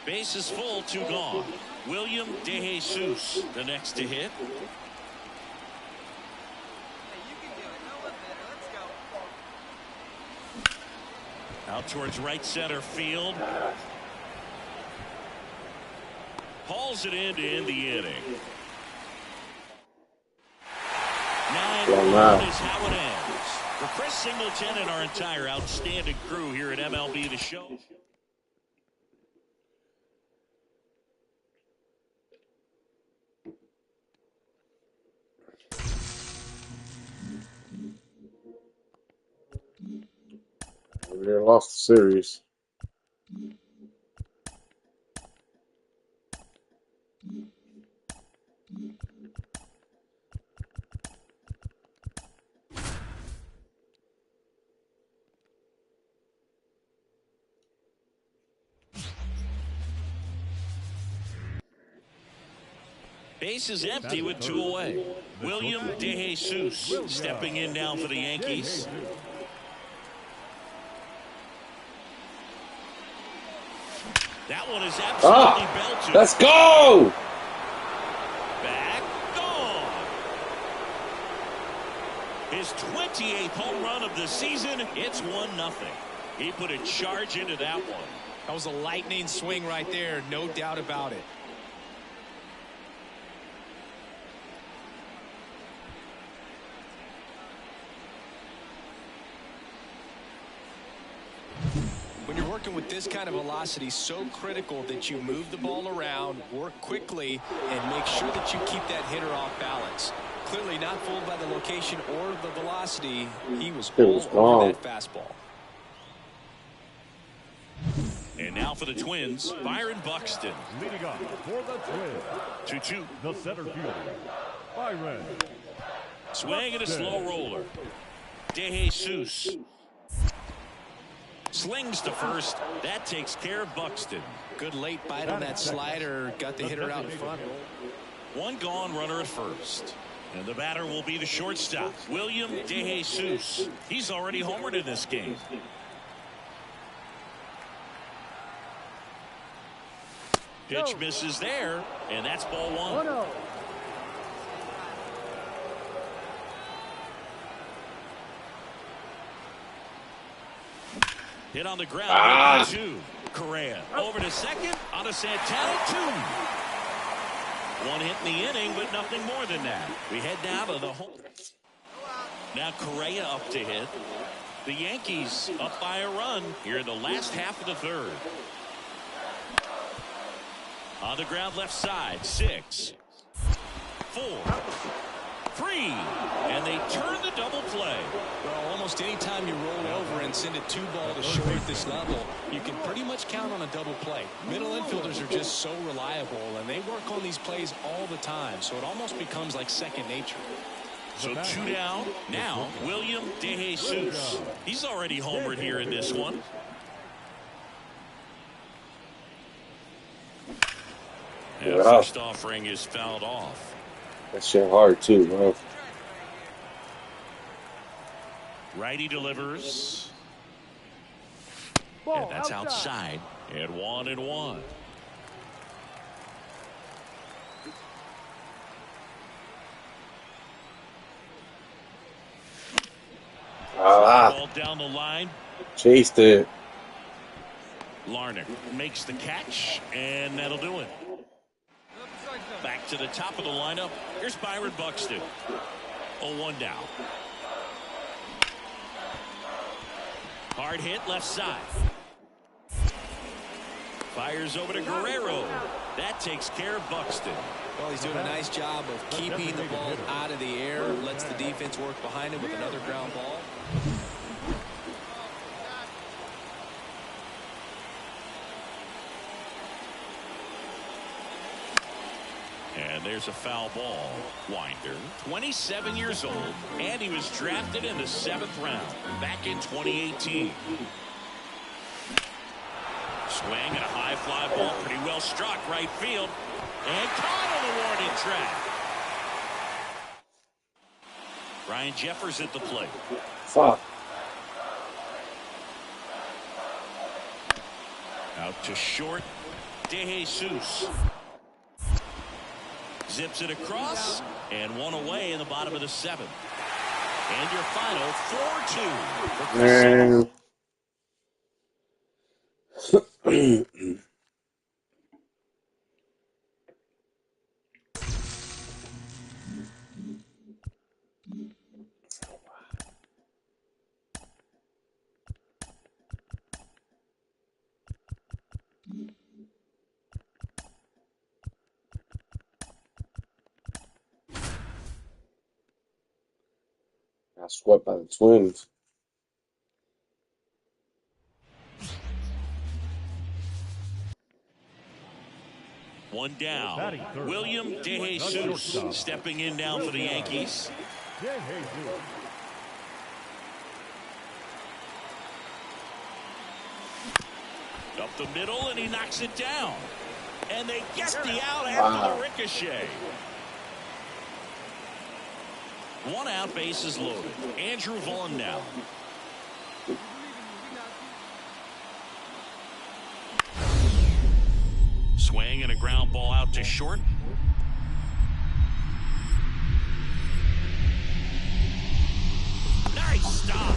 Speaker 2: Base is full, 2 gone. William DeJesus, the next to hit. Out towards right center field. Hauls it in to end the inning. 9-1 is how it ends. For Chris Singleton and our entire outstanding crew here at MLB The Show.
Speaker 1: We lost the series.
Speaker 2: Base is empty with 2 away. William DeJesus stepping in now for the Yankees. That one is absolutely belted.
Speaker 1: Let's go!
Speaker 2: Back, gone. His 28th home run of the season. It's 1-0. He put a charge into that one.
Speaker 3: That was a lightning swing right there, no doubt about it. When you're working with this kind of velocity, so critical that you move the ball around, work quickly, and make sure that you keep that hitter off balance. Clearly not fooled by the location or the velocity. He was all over that fastball.
Speaker 2: And now for the Twins, Byron Buxton.
Speaker 4: Leading off for the Twins.
Speaker 2: 2-2.
Speaker 4: The center fielder, Byron.
Speaker 2: Swing and a slow roller. DeJesus. Slings to first. That takes care of Buxton.
Speaker 3: Good late bite on that slider. Got the hitter out in front.
Speaker 2: One gone, runner at first. And the batter will be the shortstop, William DeJesus. He's already homered in this game. Pitch misses there, and that's ball one. Hit on the ground. 2. Correa over to second. On to Santana. 2. One hit in the inning, but nothing more than that. We head now to the home. Now Correa up to hit. The Yankees up by a run here in the last half of the third. On the ground left side. 6, 4, 3, and they turn the double play.
Speaker 3: Well, almost any time you roll over and send a 2-ball to short at this level, you can pretty much count on a double play. Middle infielders are just so reliable, and they work on these plays all the time, so it almost becomes like second nature.
Speaker 2: So 2 down. Now William DeJesus. He's already homered here in this one. And the first offering is fouled off.
Speaker 1: That shit hard too, bro.
Speaker 2: Righty delivers. And that's outside. And 1-1. Ball down the line.
Speaker 1: Chased it.
Speaker 2: Larnach makes the catch, and that'll do it. Back to the top of the lineup. Here's Byron Buxton. 0-1 down. Hard hit left side. Fires over to Guerrero. That takes care of Buxton.
Speaker 3: Well, he's doing a nice job of keeping the ball out of the air. Lets the defense work behind him with another ground ball.
Speaker 2: And there's a foul ball. Winder, 27 years old, and he was drafted in the 7th round back in 2018. Swing and a high fly ball, pretty well struck right field, and caught on the warning track. Ryan Jeffers at the plate.
Speaker 1: Fuck.
Speaker 2: Out to short, DeJesus. Zips it across, and one away in the bottom of the 7th. And your final 4-2.
Speaker 1: Got swept by the Twins.
Speaker 2: One down. William DeJesus stepping in now for the Yankees. Up the middle, and he knocks it down. And they get the out after the ricochet. One out, bases loaded. Andrew Vaughn now. Swing and a ground ball out to short. Nice stop.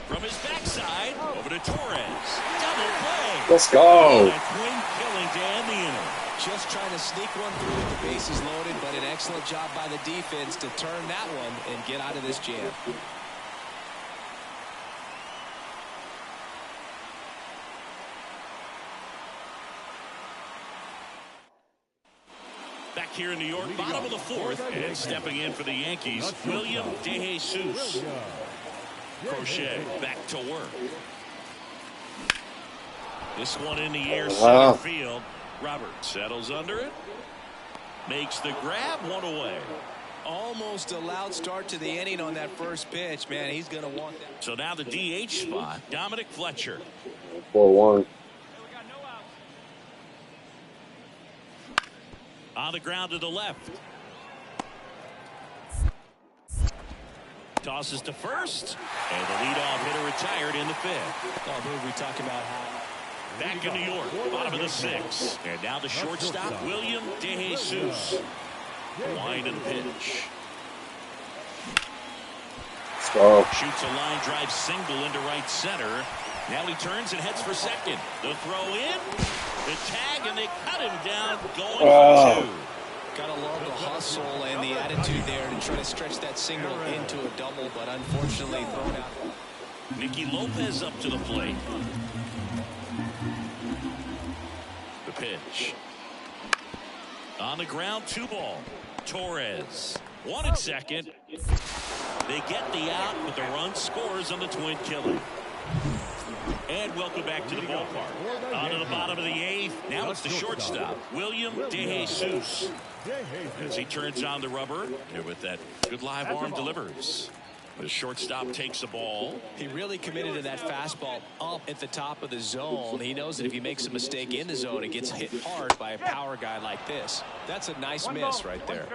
Speaker 2: From his backside, over to Torres. Double play.
Speaker 1: Let's go.
Speaker 2: And a twin killing to end the inning.
Speaker 3: Just trying to sneak one through with the bases loaded, but an excellent job by the defense to turn that one and get out of this jam.
Speaker 2: Back here in New York, bottom of the 4th, and stepping in for the Yankees, William DeJesus. Crochet back to work. This one in the air, center field. Robert settles under it. Makes the grab, one away.
Speaker 3: Almost a loud start to the inning on that first pitch, man. He's going to want that.
Speaker 2: So now the DH spot, Dominic Fletcher.
Speaker 1: 4-1.
Speaker 2: On the ground to the left. Tosses to first. And the leadoff hitter retired in the fifth.
Speaker 3: Oh, we talk about how.
Speaker 2: Back in New York, bottom of the sixth. And now the shortstop, William DeJesus. Line and pitch. Shoots a line drive single into right center. Now he turns and heads for second. The throw in, the tag, and they cut him down going for two.
Speaker 3: Gotta love the hustle and the attitude there to try to stretch that single into a double, but unfortunately thrown out.
Speaker 2: Nicky Lopez up to the plate. The pitch. On the ground, 2-ball. Torres. 1 at second. They get the out, but the run scores on the twin killer. And welcome back to the ballpark. On to the bottom of the eighth. Now it's the shortstop, William DeJesus. As he turns on the rubber, and with that good live arm delivers. The shortstop takes the ball.
Speaker 3: He really committed to that fastball up at the top of the zone. He knows that if he makes a mistake in the zone, it gets hit hard by a power guy like this. That's a nice miss right there.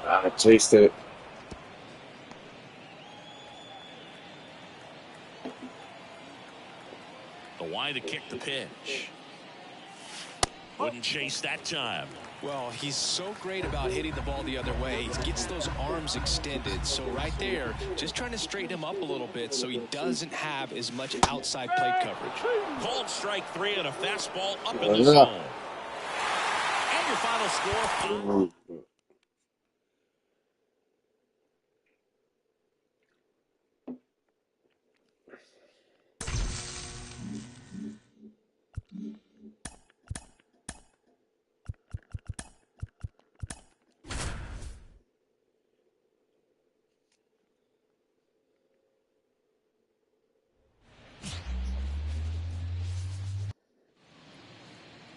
Speaker 1: I chased it.
Speaker 2: The wide to kick the pitch. Wouldn't chase that time.
Speaker 3: Well, he's so great about hitting the ball the other way. He gets those arms extended. So right there, just trying to straighten him up a little bit so he doesn't have as much outside plate coverage.
Speaker 2: Called strike 3 and a fastball up in the zone. And your final score.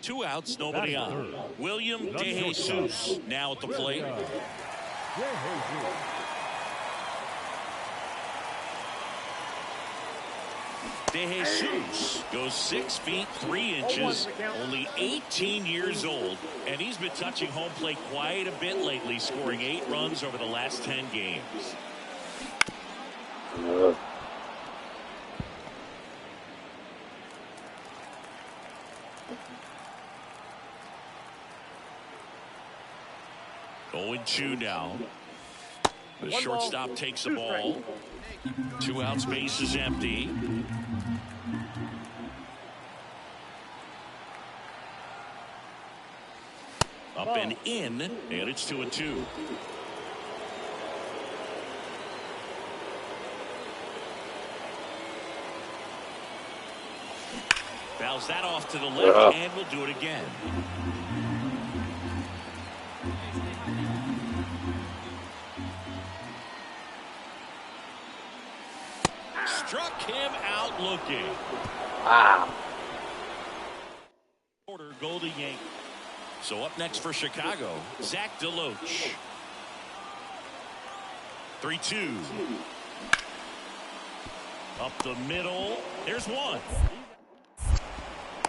Speaker 2: 2 outs, nobody on. William DeJesus now at the plate. DeJesus goes 6 feet 3 inches, only 18 years old, and he's been touching home plate quite a bit lately, scoring 8 runs over the last 10 games. Going 2 now. The shortstop takes the ball. 2 outs, base is empty. Up and in, and it's 2-2. Fouls that off to the left, and we'll do it again. Struck him out looking.
Speaker 1: Wow.
Speaker 2: Order Goldie Yank. So up next for Chicago, Zach DeLoach. 3-2. Up the middle. There's 1.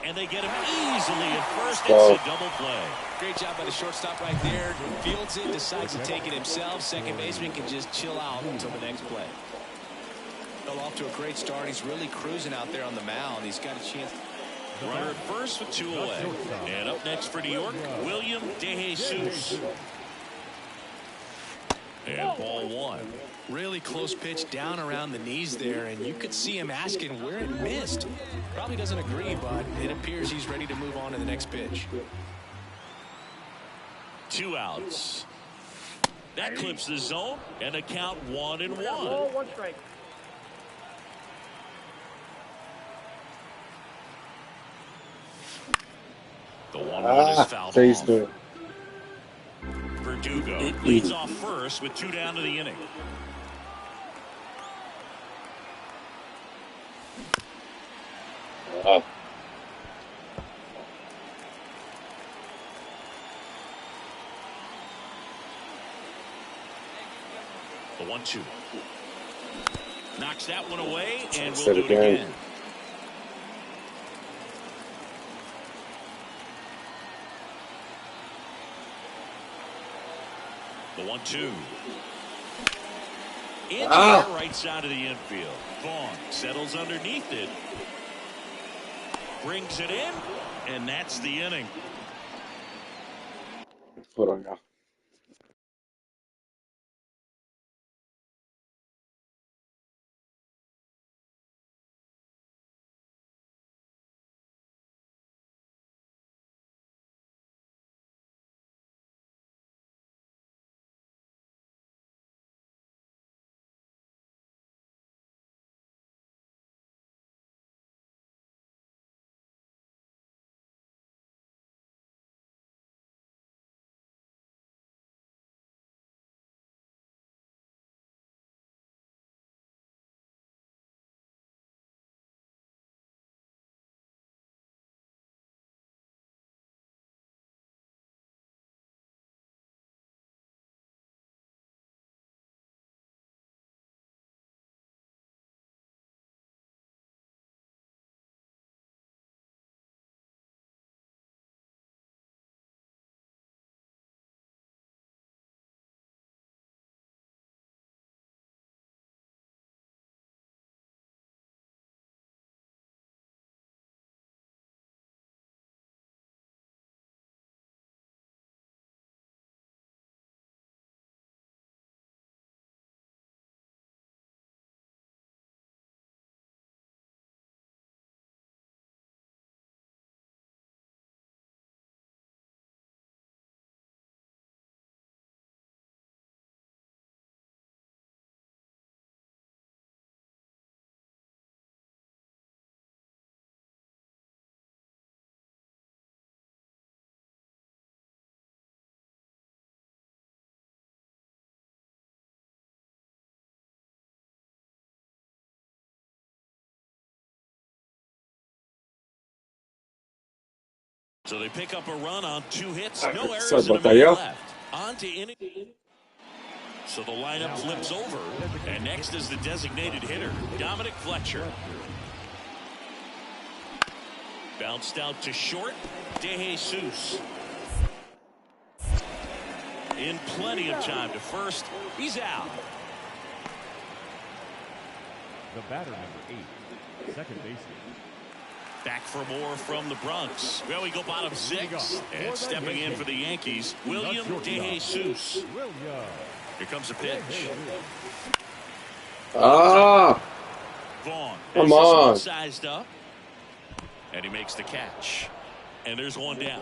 Speaker 2: And they get him easily at first. It's a double play.
Speaker 3: Great job by the shortstop right there. Fields it, decides to take it himself. Second baseman can just chill out until the next play. Fell off to a great start. He's really cruising out there on the mound. He's got a chance.
Speaker 2: Runner at first with 2 away. And up next for New York, William DeJesus. And ball 1.
Speaker 3: Really close pitch down around the knees there, and you could see him asking where it missed. Probably doesn't agree, but it appears he's ready to move on to the next pitch.
Speaker 2: 2 outs. That clips the zone, and a count 1-1.
Speaker 5: 1 strike.
Speaker 2: The 1-1 is fouled off. Verdugo leads off first with 2 down to the inning. 1-2. Knocks that one away, and we'll
Speaker 1: Set
Speaker 2: do it
Speaker 1: again.
Speaker 2: again. The 1-2. In the air, right side of the infield. Vaughn settles underneath it. Brings it in, and that's the inning.
Speaker 1: Hold on, y'all.
Speaker 2: So they pick up a run on 2 hits. No
Speaker 1: Sorry
Speaker 2: errors and a
Speaker 1: about that,
Speaker 2: man
Speaker 1: yo.
Speaker 2: left. On to inning. So the lineup flips over. And next is the designated hitter, Dominic Fletcher. Bounced out to short, DeJesus. In plenty of time to first. He's out.
Speaker 4: The batter, number 8, second baseman.
Speaker 2: Back for more from the Bronx. Well, we go bottom 6. And stepping in for the Yankees, William DeJesus. Here comes a pitch.
Speaker 1: Ah!
Speaker 2: Vaughn.
Speaker 1: Come on.
Speaker 2: Sized up. And he makes the catch. And there's one down.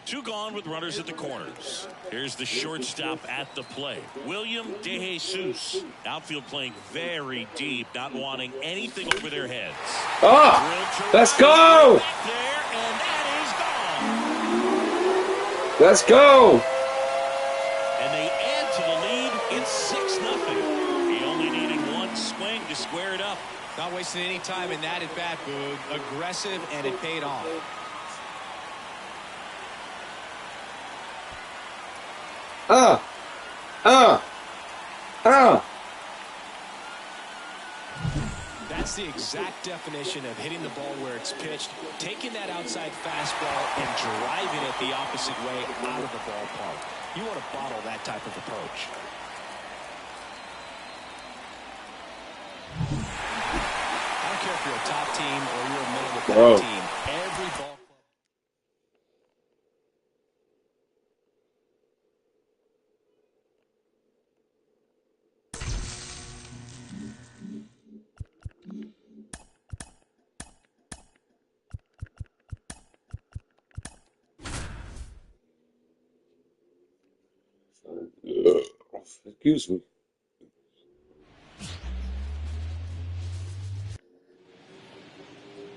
Speaker 2: 2 gone with runners at the corners. Here's the shortstop at the plate, William DeJesus. Outfield playing very deep, not wanting anything over their heads.
Speaker 1: Ah! Let's go!
Speaker 2: There, and that is gone.
Speaker 1: Let's go!
Speaker 2: And they add to the lead. It's 6-0. He only needed 1 swing to square it up.
Speaker 3: Not wasting any time in that at bat, Boog. Aggressive, and it paid off. That's the exact definition of hitting the ball where it's pitched, taking that outside fastball and driving it the opposite way out of the ballpark. You want to bottle that type of approach. I don't care if you're a top team or you're a middle of the pack team. Every ball.
Speaker 1: Excuse me.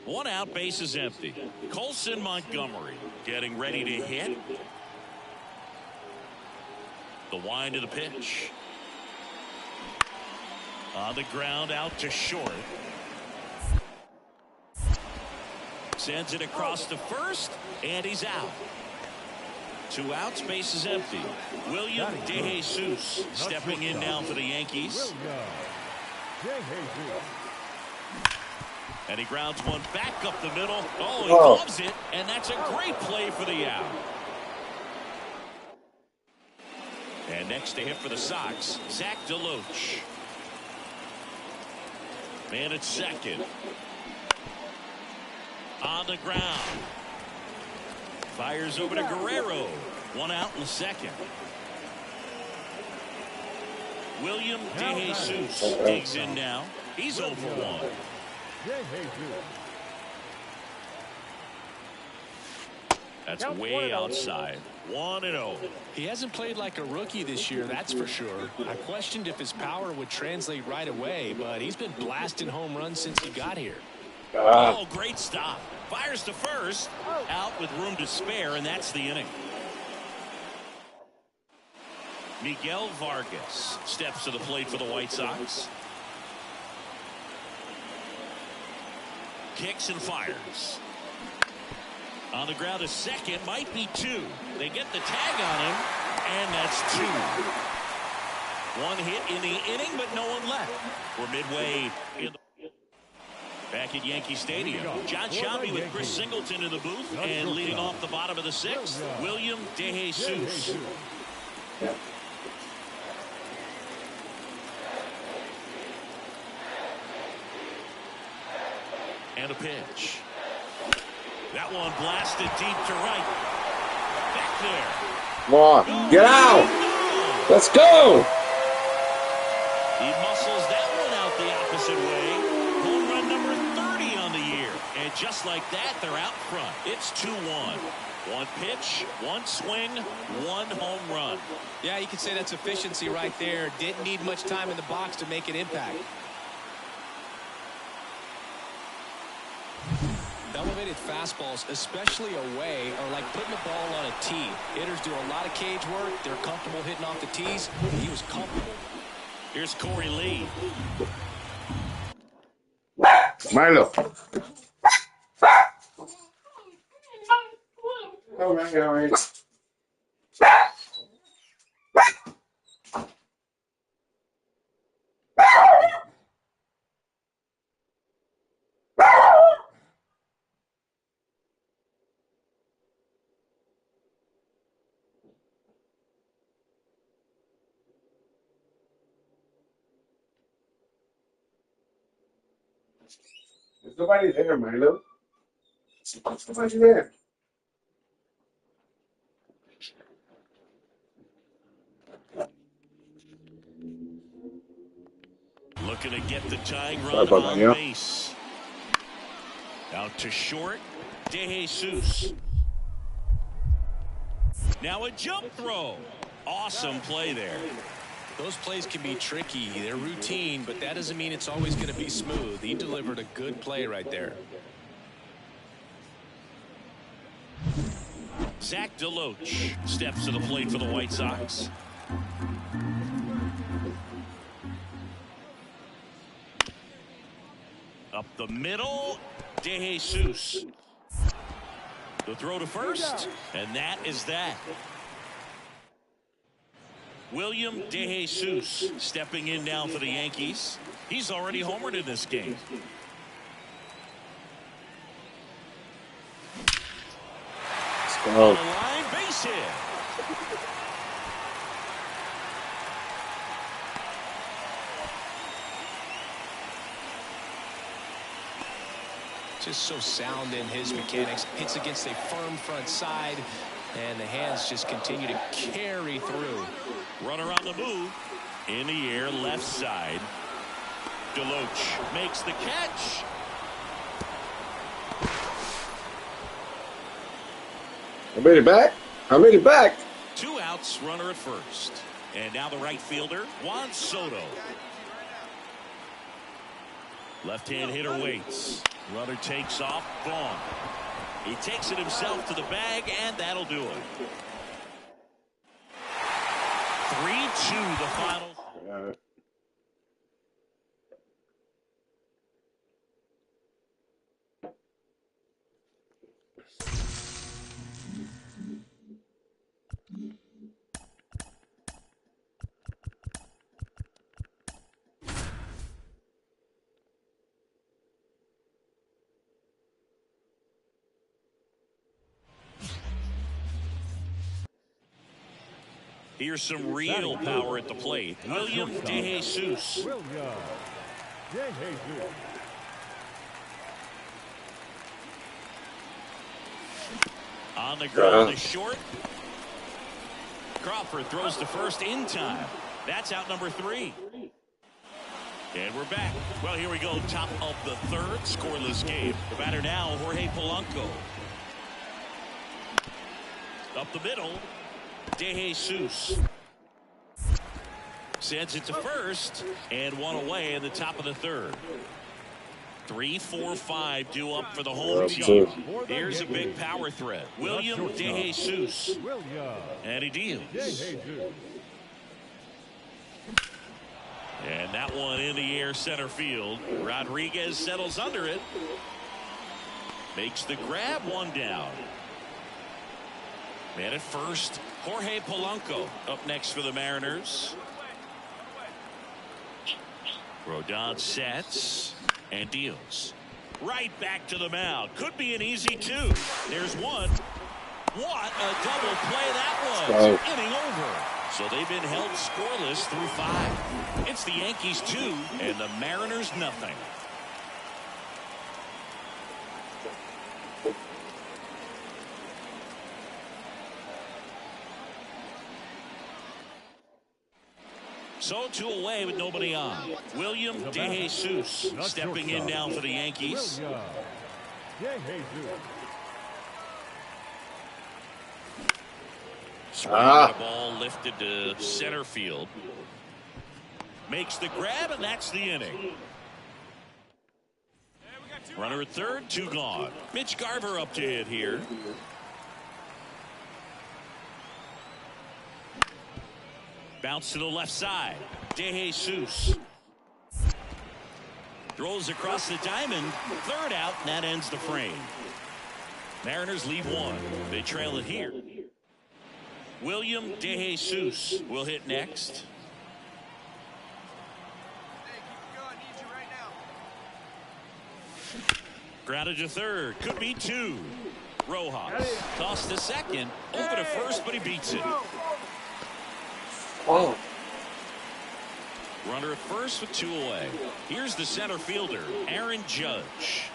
Speaker 2: One out, base is empty. Colson Montgomery getting ready to hit. The wind of the pitch. On the ground, out to short. Sends it across to first, and he's out. 2 outs, base is empty. William DeJesus stepping in now for the Yankees. And he grounds one back up the middle. Oh, he gloves it, and that's a great play for the out. And next to hit for the Sox, Zach DeLoach. Man at second. On the ground. Fires over to Guerrero. 1 out in the second. William DeJesus digs in now. He's 0 for 1. That's way outside. 1-0.
Speaker 3: He hasn't played like a rookie this year, that's for sure. I questioned if his power would translate right away, but he's been blasting home runs since he got here.
Speaker 2: Oh, great stop. Fires to first. Out with room to spare, and that's the inning. Miguel Vargas steps to the plate for the White Sox. Kicks and fires. On the ground, a second, might be 2. They get the tag on him, and that's 2. 1 hit in the inning, but no one left. We're midway in the back at Yankee Stadium. John Shambi with Chris Singleton in the booth, and leading off the bottom of the 6th, William DeJesus. And a pitch. That one blasted deep to right. Back there.
Speaker 1: Come on, get out. Let's go.
Speaker 2: He muscles that one out the opposite way. Home run number 30 on the year. And just like that, they're out front. It's 2-1. 1 pitch, 1 swing, 1 home run.
Speaker 3: Yeah, you could say that's efficiency right there. Didn't need much time in the box to make an impact. Elevated fastballs, especially away, are like putting the ball on a tee. Hitters do a lot of cage work. They're comfortable hitting off the tees. He was comfortable.
Speaker 2: Here's Corey Lee.
Speaker 1: Milo. All right. There's nobody there, Milo. There's nobody there.
Speaker 2: Looking to get the tying run on base. Out to short. DeJesus. Now a jump throw. Awesome play there.
Speaker 3: Those plays can be tricky. They're routine, but that doesn't mean it's always going to be smooth. He delivered a good play right there.
Speaker 2: Zach DeLoach steps to the plate for the White Sox. Up the middle, DeJesus. The throw to first, and that is that. William DeJesus stepping in now for the Yankees. He's already homered in this game. On the line, base hit.
Speaker 3: Just so sound in his mechanics. Hits against a firm front side, and the hands just continue to carry through.
Speaker 2: Runner on the move. In the air, left side. DeLoach makes the catch.
Speaker 1: I made it back. I made it back.
Speaker 2: 2 outs, runner at first. And now the right fielder, Juan Soto. Left-hand hitter waits. Runner takes off, gone. He takes it himself to the bag, and that'll do it. 3-2 the final. Here's some real power at the plate. William DeJesus.
Speaker 4: William DeJesus.
Speaker 2: On the ground is short. Crawford throws to first in time. That's out number 3. And we're back. Well, here we go. Top of the third. Scoreless game. The batter now, Jorge Polanco. Up the middle. DeJesus. Sends it to first. And one away in the top of the third. 3, 4, 5 due up for the home team. Here's a big power threat. William DeJesus. And he deals. And that one in the air center field. Rodriguez settles under it. Makes the grab, one down. Man at first, Jorge Polanco up next for the Mariners. Rodon sets and deals. Right back to the mound. Could be an easy 2. There's one. What a double play that was. Inning over. So they've been held scoreless through 5. It's the Yankees 2 and the Mariners nothing. So 2 away with nobody on. William DeJesus stepping in now for the Yankees. Swing the ball lifted to center field. Makes the grab, and that's the inning. Runner at third, 2 gone. Mitch Garver up to hit here. Bounce to the left side. DeJesus throws across the diamond. Third out, and that ends the frame. Mariners leave 1. They trail it here. William DeJesus will hit next. Grounded to third. Could be 2. Rojas tossed to second. Over to first, but he beats it.
Speaker 1: Oh.
Speaker 2: Runner at first with 2 away. Here's the center fielder, Aaron Judge.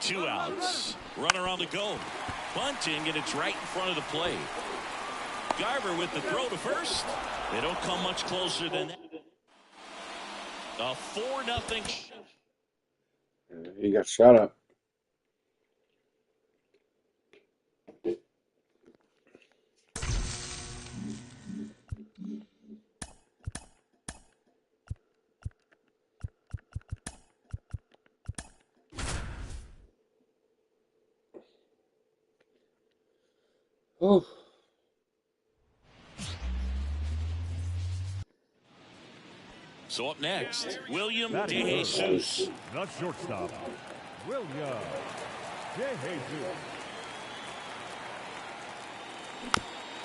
Speaker 2: 2 outs. Runner on the go. Bunting, and it's right in front of the plate. Garver with the throw to first. They don't come much closer than that. A 4-0.
Speaker 1: He got shot up. Oh.
Speaker 2: So up next, William DeJesus.
Speaker 4: The shortstop, William DeJesus.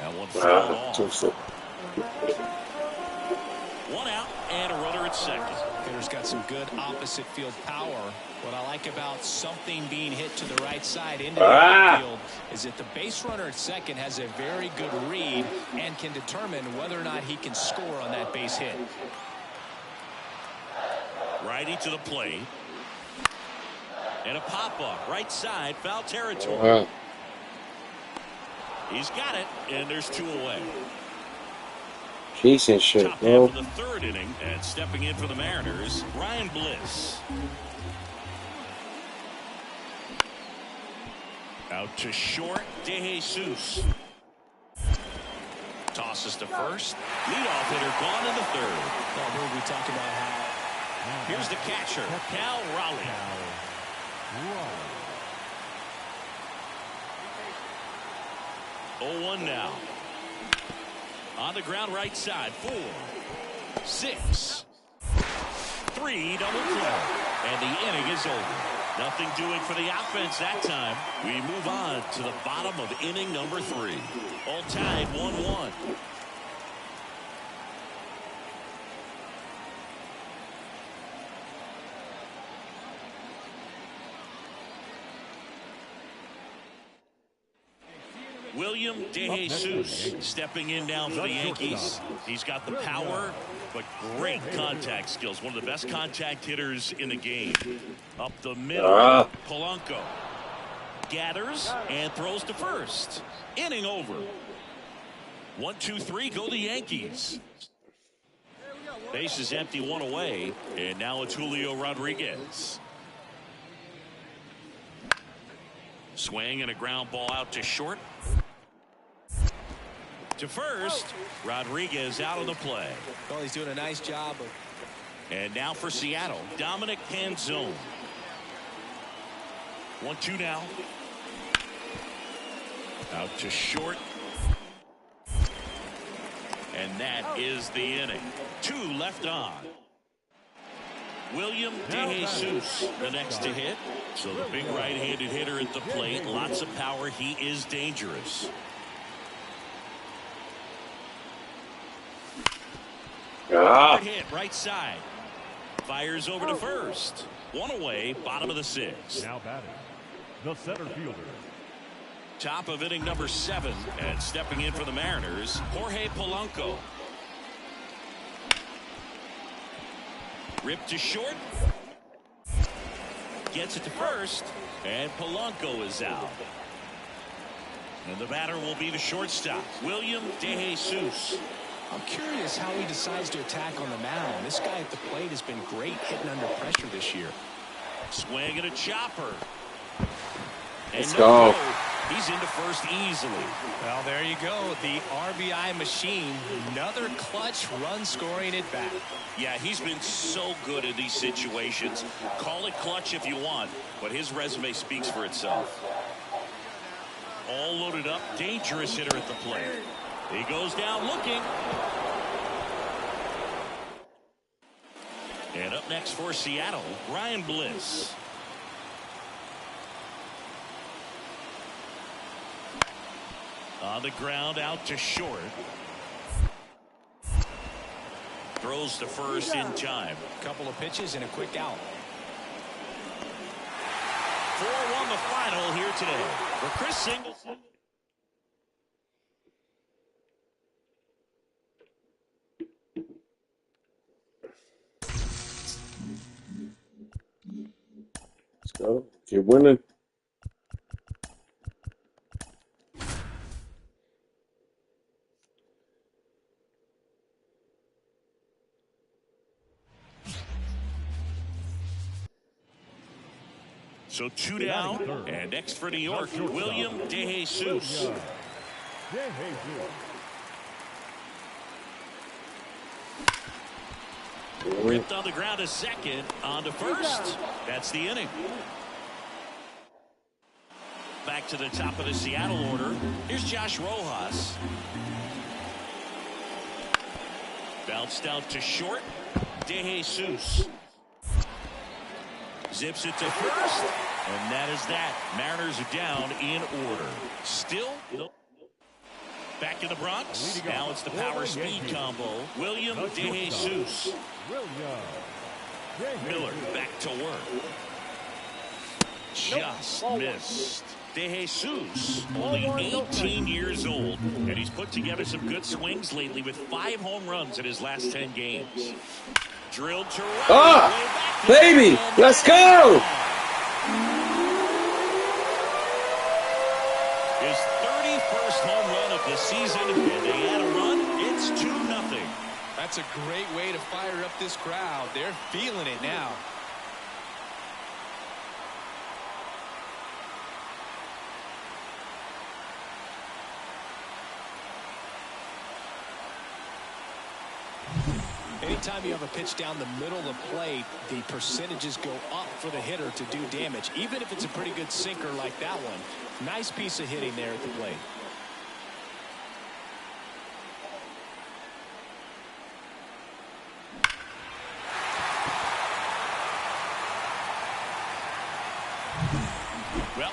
Speaker 2: That one fouled off.
Speaker 1: So.
Speaker 2: 1 out and a runner at second.
Speaker 3: Hitter's got some good opposite field power. What I like about something being hit to the right side into the outfield is that the base runner at second has a very good read and can determine whether or not he can score on that base hit.
Speaker 2: Righty to the plate. And a pop-up. Right side, foul territory. He's got it, and there's 2 away.
Speaker 1: Piece of shit,
Speaker 2: Top
Speaker 1: bro.
Speaker 2: half of the third inning, and stepping in for the Mariners, Ryan Bliss. Out to short, DeJesus. Tosses to first. Leadoff hitter gone in the third.
Speaker 3: Well, we talk about how.
Speaker 2: Here's the catcher, Cal Raleigh. 0-1 now. On the ground right side, 4, 6, 3, double play. And the inning is over. Nothing doing for the offense that time. We move on to the bottom of inning number 3. All tied 1-1. William DeJesus stepping in now for the Yankees. He's got the power, but great contact skills. One of the best contact hitters in the game. Up the middle, Polanco gathers and throws to first. Inning over. 1-2-3, go the Yankees. Base is empty, one away, and now it's Julio Rodriguez. Swing and a ground ball out to short. To first, Rodriguez out of the play.
Speaker 3: Well, he's doing a nice job.
Speaker 2: And now for Seattle, Dominic Canzone. 1-2 now. Out to short. And that is the inning. 2 left on. William DeJesus, the next to hit. So the big right-handed hitter at the plate. Lots of power. He is dangerous. Hard hit, right side. Fires over to first. One away, bottom of the 6th.
Speaker 4: Now batting, the center fielder.
Speaker 2: Top of inning number 7, and stepping in for the Mariners, Jorge Polanco. Ripped to short. Gets it to first, and Polanco is out. And the batter will be the shortstop, William DeJesus.
Speaker 3: I'm curious how he decides to attack on the mound. This guy at the plate has been great hitting under pressure this year.
Speaker 2: Swing and a chopper.
Speaker 1: Let's go.
Speaker 2: He's into first easily.
Speaker 3: Well, there you go. The RBI machine. Another clutch run scoring at bat.
Speaker 2: Yeah, he's been so good in these situations. Call it clutch if you want, but his resume speaks for itself. All loaded up. Dangerous hitter at the plate. He goes down looking. And up next for Seattle, Ryan Bliss. On the ground, out to short. Throws to first in time.
Speaker 3: Couple of pitches and a quick out.
Speaker 2: 4-1 the final here today for Chris Singleton.
Speaker 1: Let's go. Keep winning.
Speaker 2: So 2 down, and next for New York, William DeJesus. Ripped on the ground to second, on to first. That's the inning. Back to the top of the Seattle order. Here's Josh Rojas. Bounced out to short. DeJesus. Zips it to first, and that is that. Mariners are down in order. Still back in the Bronx. Now it's the power speed combo. William DeJesus. Miller back to work. Just missed. DeJesus, only 18 years old, and he's put together some good swings lately with 5 home runs in his last 10 games. Drilled to right.
Speaker 1: Baby, let's go.
Speaker 2: His 31st home run of the season, and they add a run. It's 2-0.
Speaker 3: That's a great way to fire up this crowd. They're feeling it now. Anytime you have a pitch down the middle of the plate, the percentages go up for the hitter to do damage, even if it's a pretty good sinker like that one. Nice piece of hitting there at the plate.
Speaker 2: Well,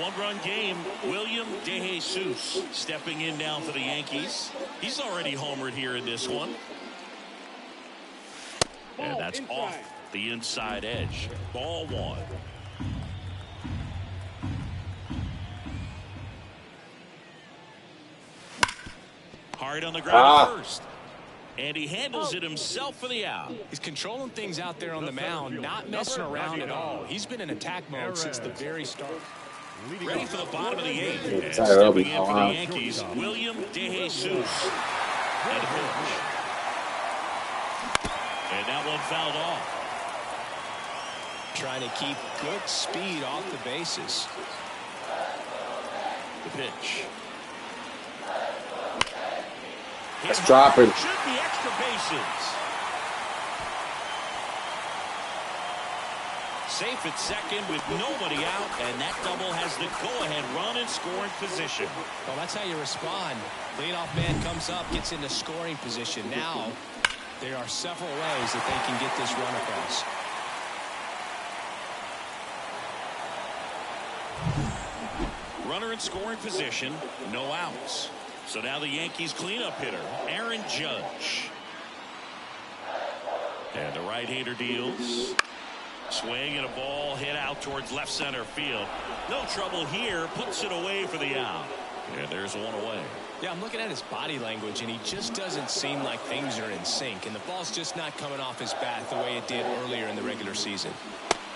Speaker 2: one-run game. William DeJesus stepping in now for the Yankees. He's already homered here in this one. And that's off the inside edge. Ball 1. Buried on the ground at first. And he handles it himself for the out.
Speaker 3: He's controlling things out there on the mound, not messing around at all. He's been in attack mode since the very start.
Speaker 2: Ready for the bottom of the 8th. And stepping in for the Yankees, William DeJesus. And a pitch. And that one fouled off.
Speaker 3: Trying to keep good speed off the bases.
Speaker 2: The pitch.
Speaker 1: It's dropping.
Speaker 2: Should be extra bases. Safe at second with nobody out, and that double has the go-ahead run in scoring position.
Speaker 3: Well, that's how you respond. Leadoff man comes up, gets into scoring position. Now, there are several ways that they can get this run across.
Speaker 2: Runner in scoring position, no outs. So now the Yankees cleanup hitter, Aaron Judge. And the right-hander deals. Swing and a ball hit out towards left center field. No trouble here, puts it away for the out. And there's one away.
Speaker 3: Yeah, I'm looking at his body language, and he just doesn't seem like things are in sync. And the ball's just not coming off his bat the way it did earlier in the regular season.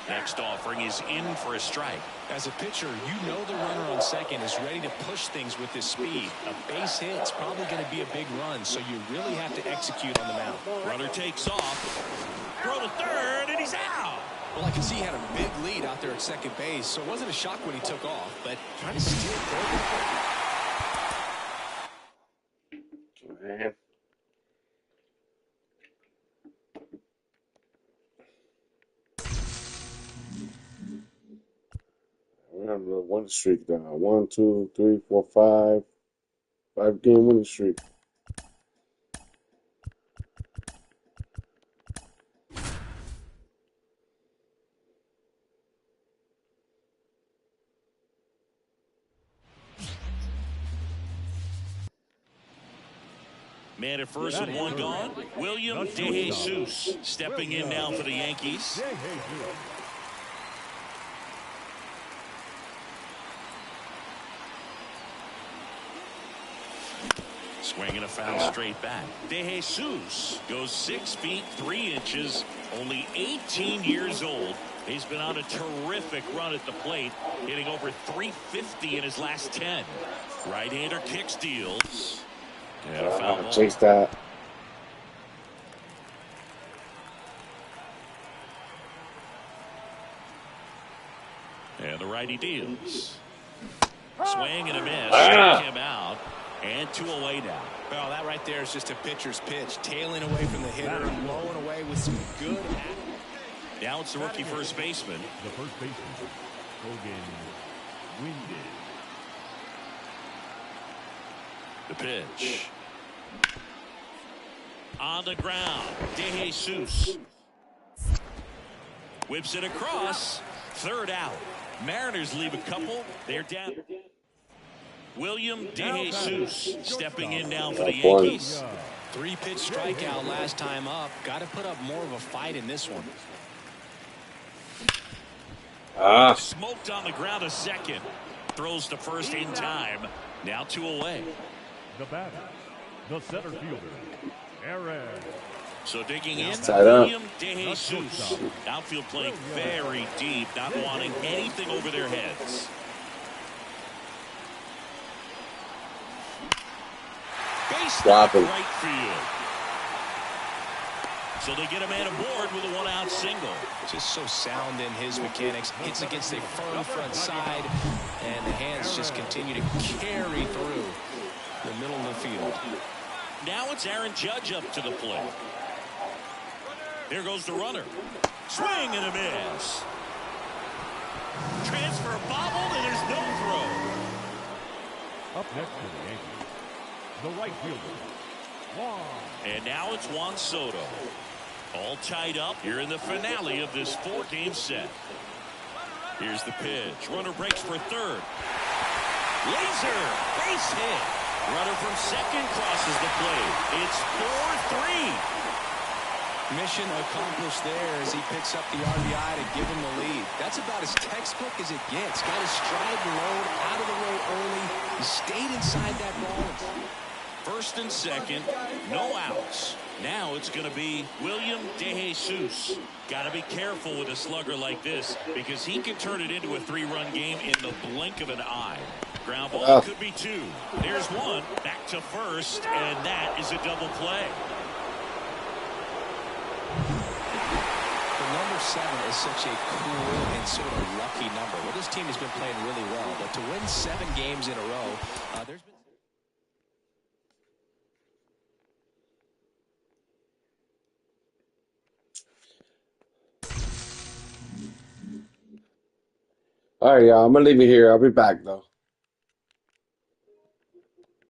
Speaker 2: Next offering is in for a strike.
Speaker 3: As a pitcher, you know the runner on second is ready to push things with his speed. A base hit's probably going to be a big run, so you really have to execute on the mound.
Speaker 2: Runner takes off. Throw to third, and he's out.
Speaker 3: Well, I can see he had a big lead out there at second base, so it wasn't a shock when he took off, but trying to steal third.
Speaker 1: Man. We're on the winning streak now. 1, 2, 3, 4, 5. 5-game winning streak.
Speaker 2: Man at first with one gone. William DeJesus stepping in now for the Yankees. Swinging a foul straight back. DeJesus goes 6 feet 3 inches, only 18 years old. He's been on a terrific run at the plate, hitting over 350 in his last 10. Right-hander kicks, deals. And a foul ball.
Speaker 1: Chase that.
Speaker 2: And the righty deals. Swing and a miss. Strike him out. And 2 away now.
Speaker 3: Well, that right there is just a pitcher's pitch. Tailing away from the hitter and blowing away with some good action.
Speaker 2: Now it's the rookie first baseman.
Speaker 4: The first baseman, Hogan Winded.
Speaker 2: The pitch. On the ground, DeJesus. Whips it across. Third out. Mariners leave a couple. They're down. William DeJesus stepping in now for the Yankees.
Speaker 3: 3-pitch strikeout last time up. Got to put up more of a fight in this one.
Speaker 2: Smoked on the ground a second. Throws to first in time. Now 2 away.
Speaker 4: The batter, the center fielder, Aaron.
Speaker 2: So digging in,
Speaker 1: Tied up.
Speaker 2: William DeJesus. Outfield playing very deep, not wanting anything over their heads. Base
Speaker 1: Dropping.
Speaker 2: right field. So they get a man aboard with a 1-out single.
Speaker 3: Just so sound in his mechanics. Hits against a firm front side, and the hands just continue to carry through the middle of the field.
Speaker 2: Now it's Aaron Judge up to the plate. There goes the runner. Swing and a miss. Transfer bobbled, and there's no throw.
Speaker 4: Up next for the Yankees, the right fielder, Juan.
Speaker 2: And now it's Juan Soto. All tied up here in the finale of this 4-game set. Here's the pitch. Runner breaks for third. Laser. Base hit. Runner from second crosses the plate. It's 4-3.
Speaker 3: Mission accomplished there as he picks up the RBI to give him the lead. That's about as textbook as it gets. Got his stride load out of the way early. He stayed inside that ball.
Speaker 2: First and second, no outs. Now it's going to be William DeJesus. Got to be careful with a slugger like this because he can turn it into a 3-run game in the blink of an eye. Ground ball could be 2. There's 1. Back to first, and that is a double play.
Speaker 3: The number 7 is such a cool and sort of lucky number. Well, this team has been playing really well, but to win 7 games in a row, there's been...
Speaker 1: All right, y'all. I'm gonna leave it here. I'll be back though.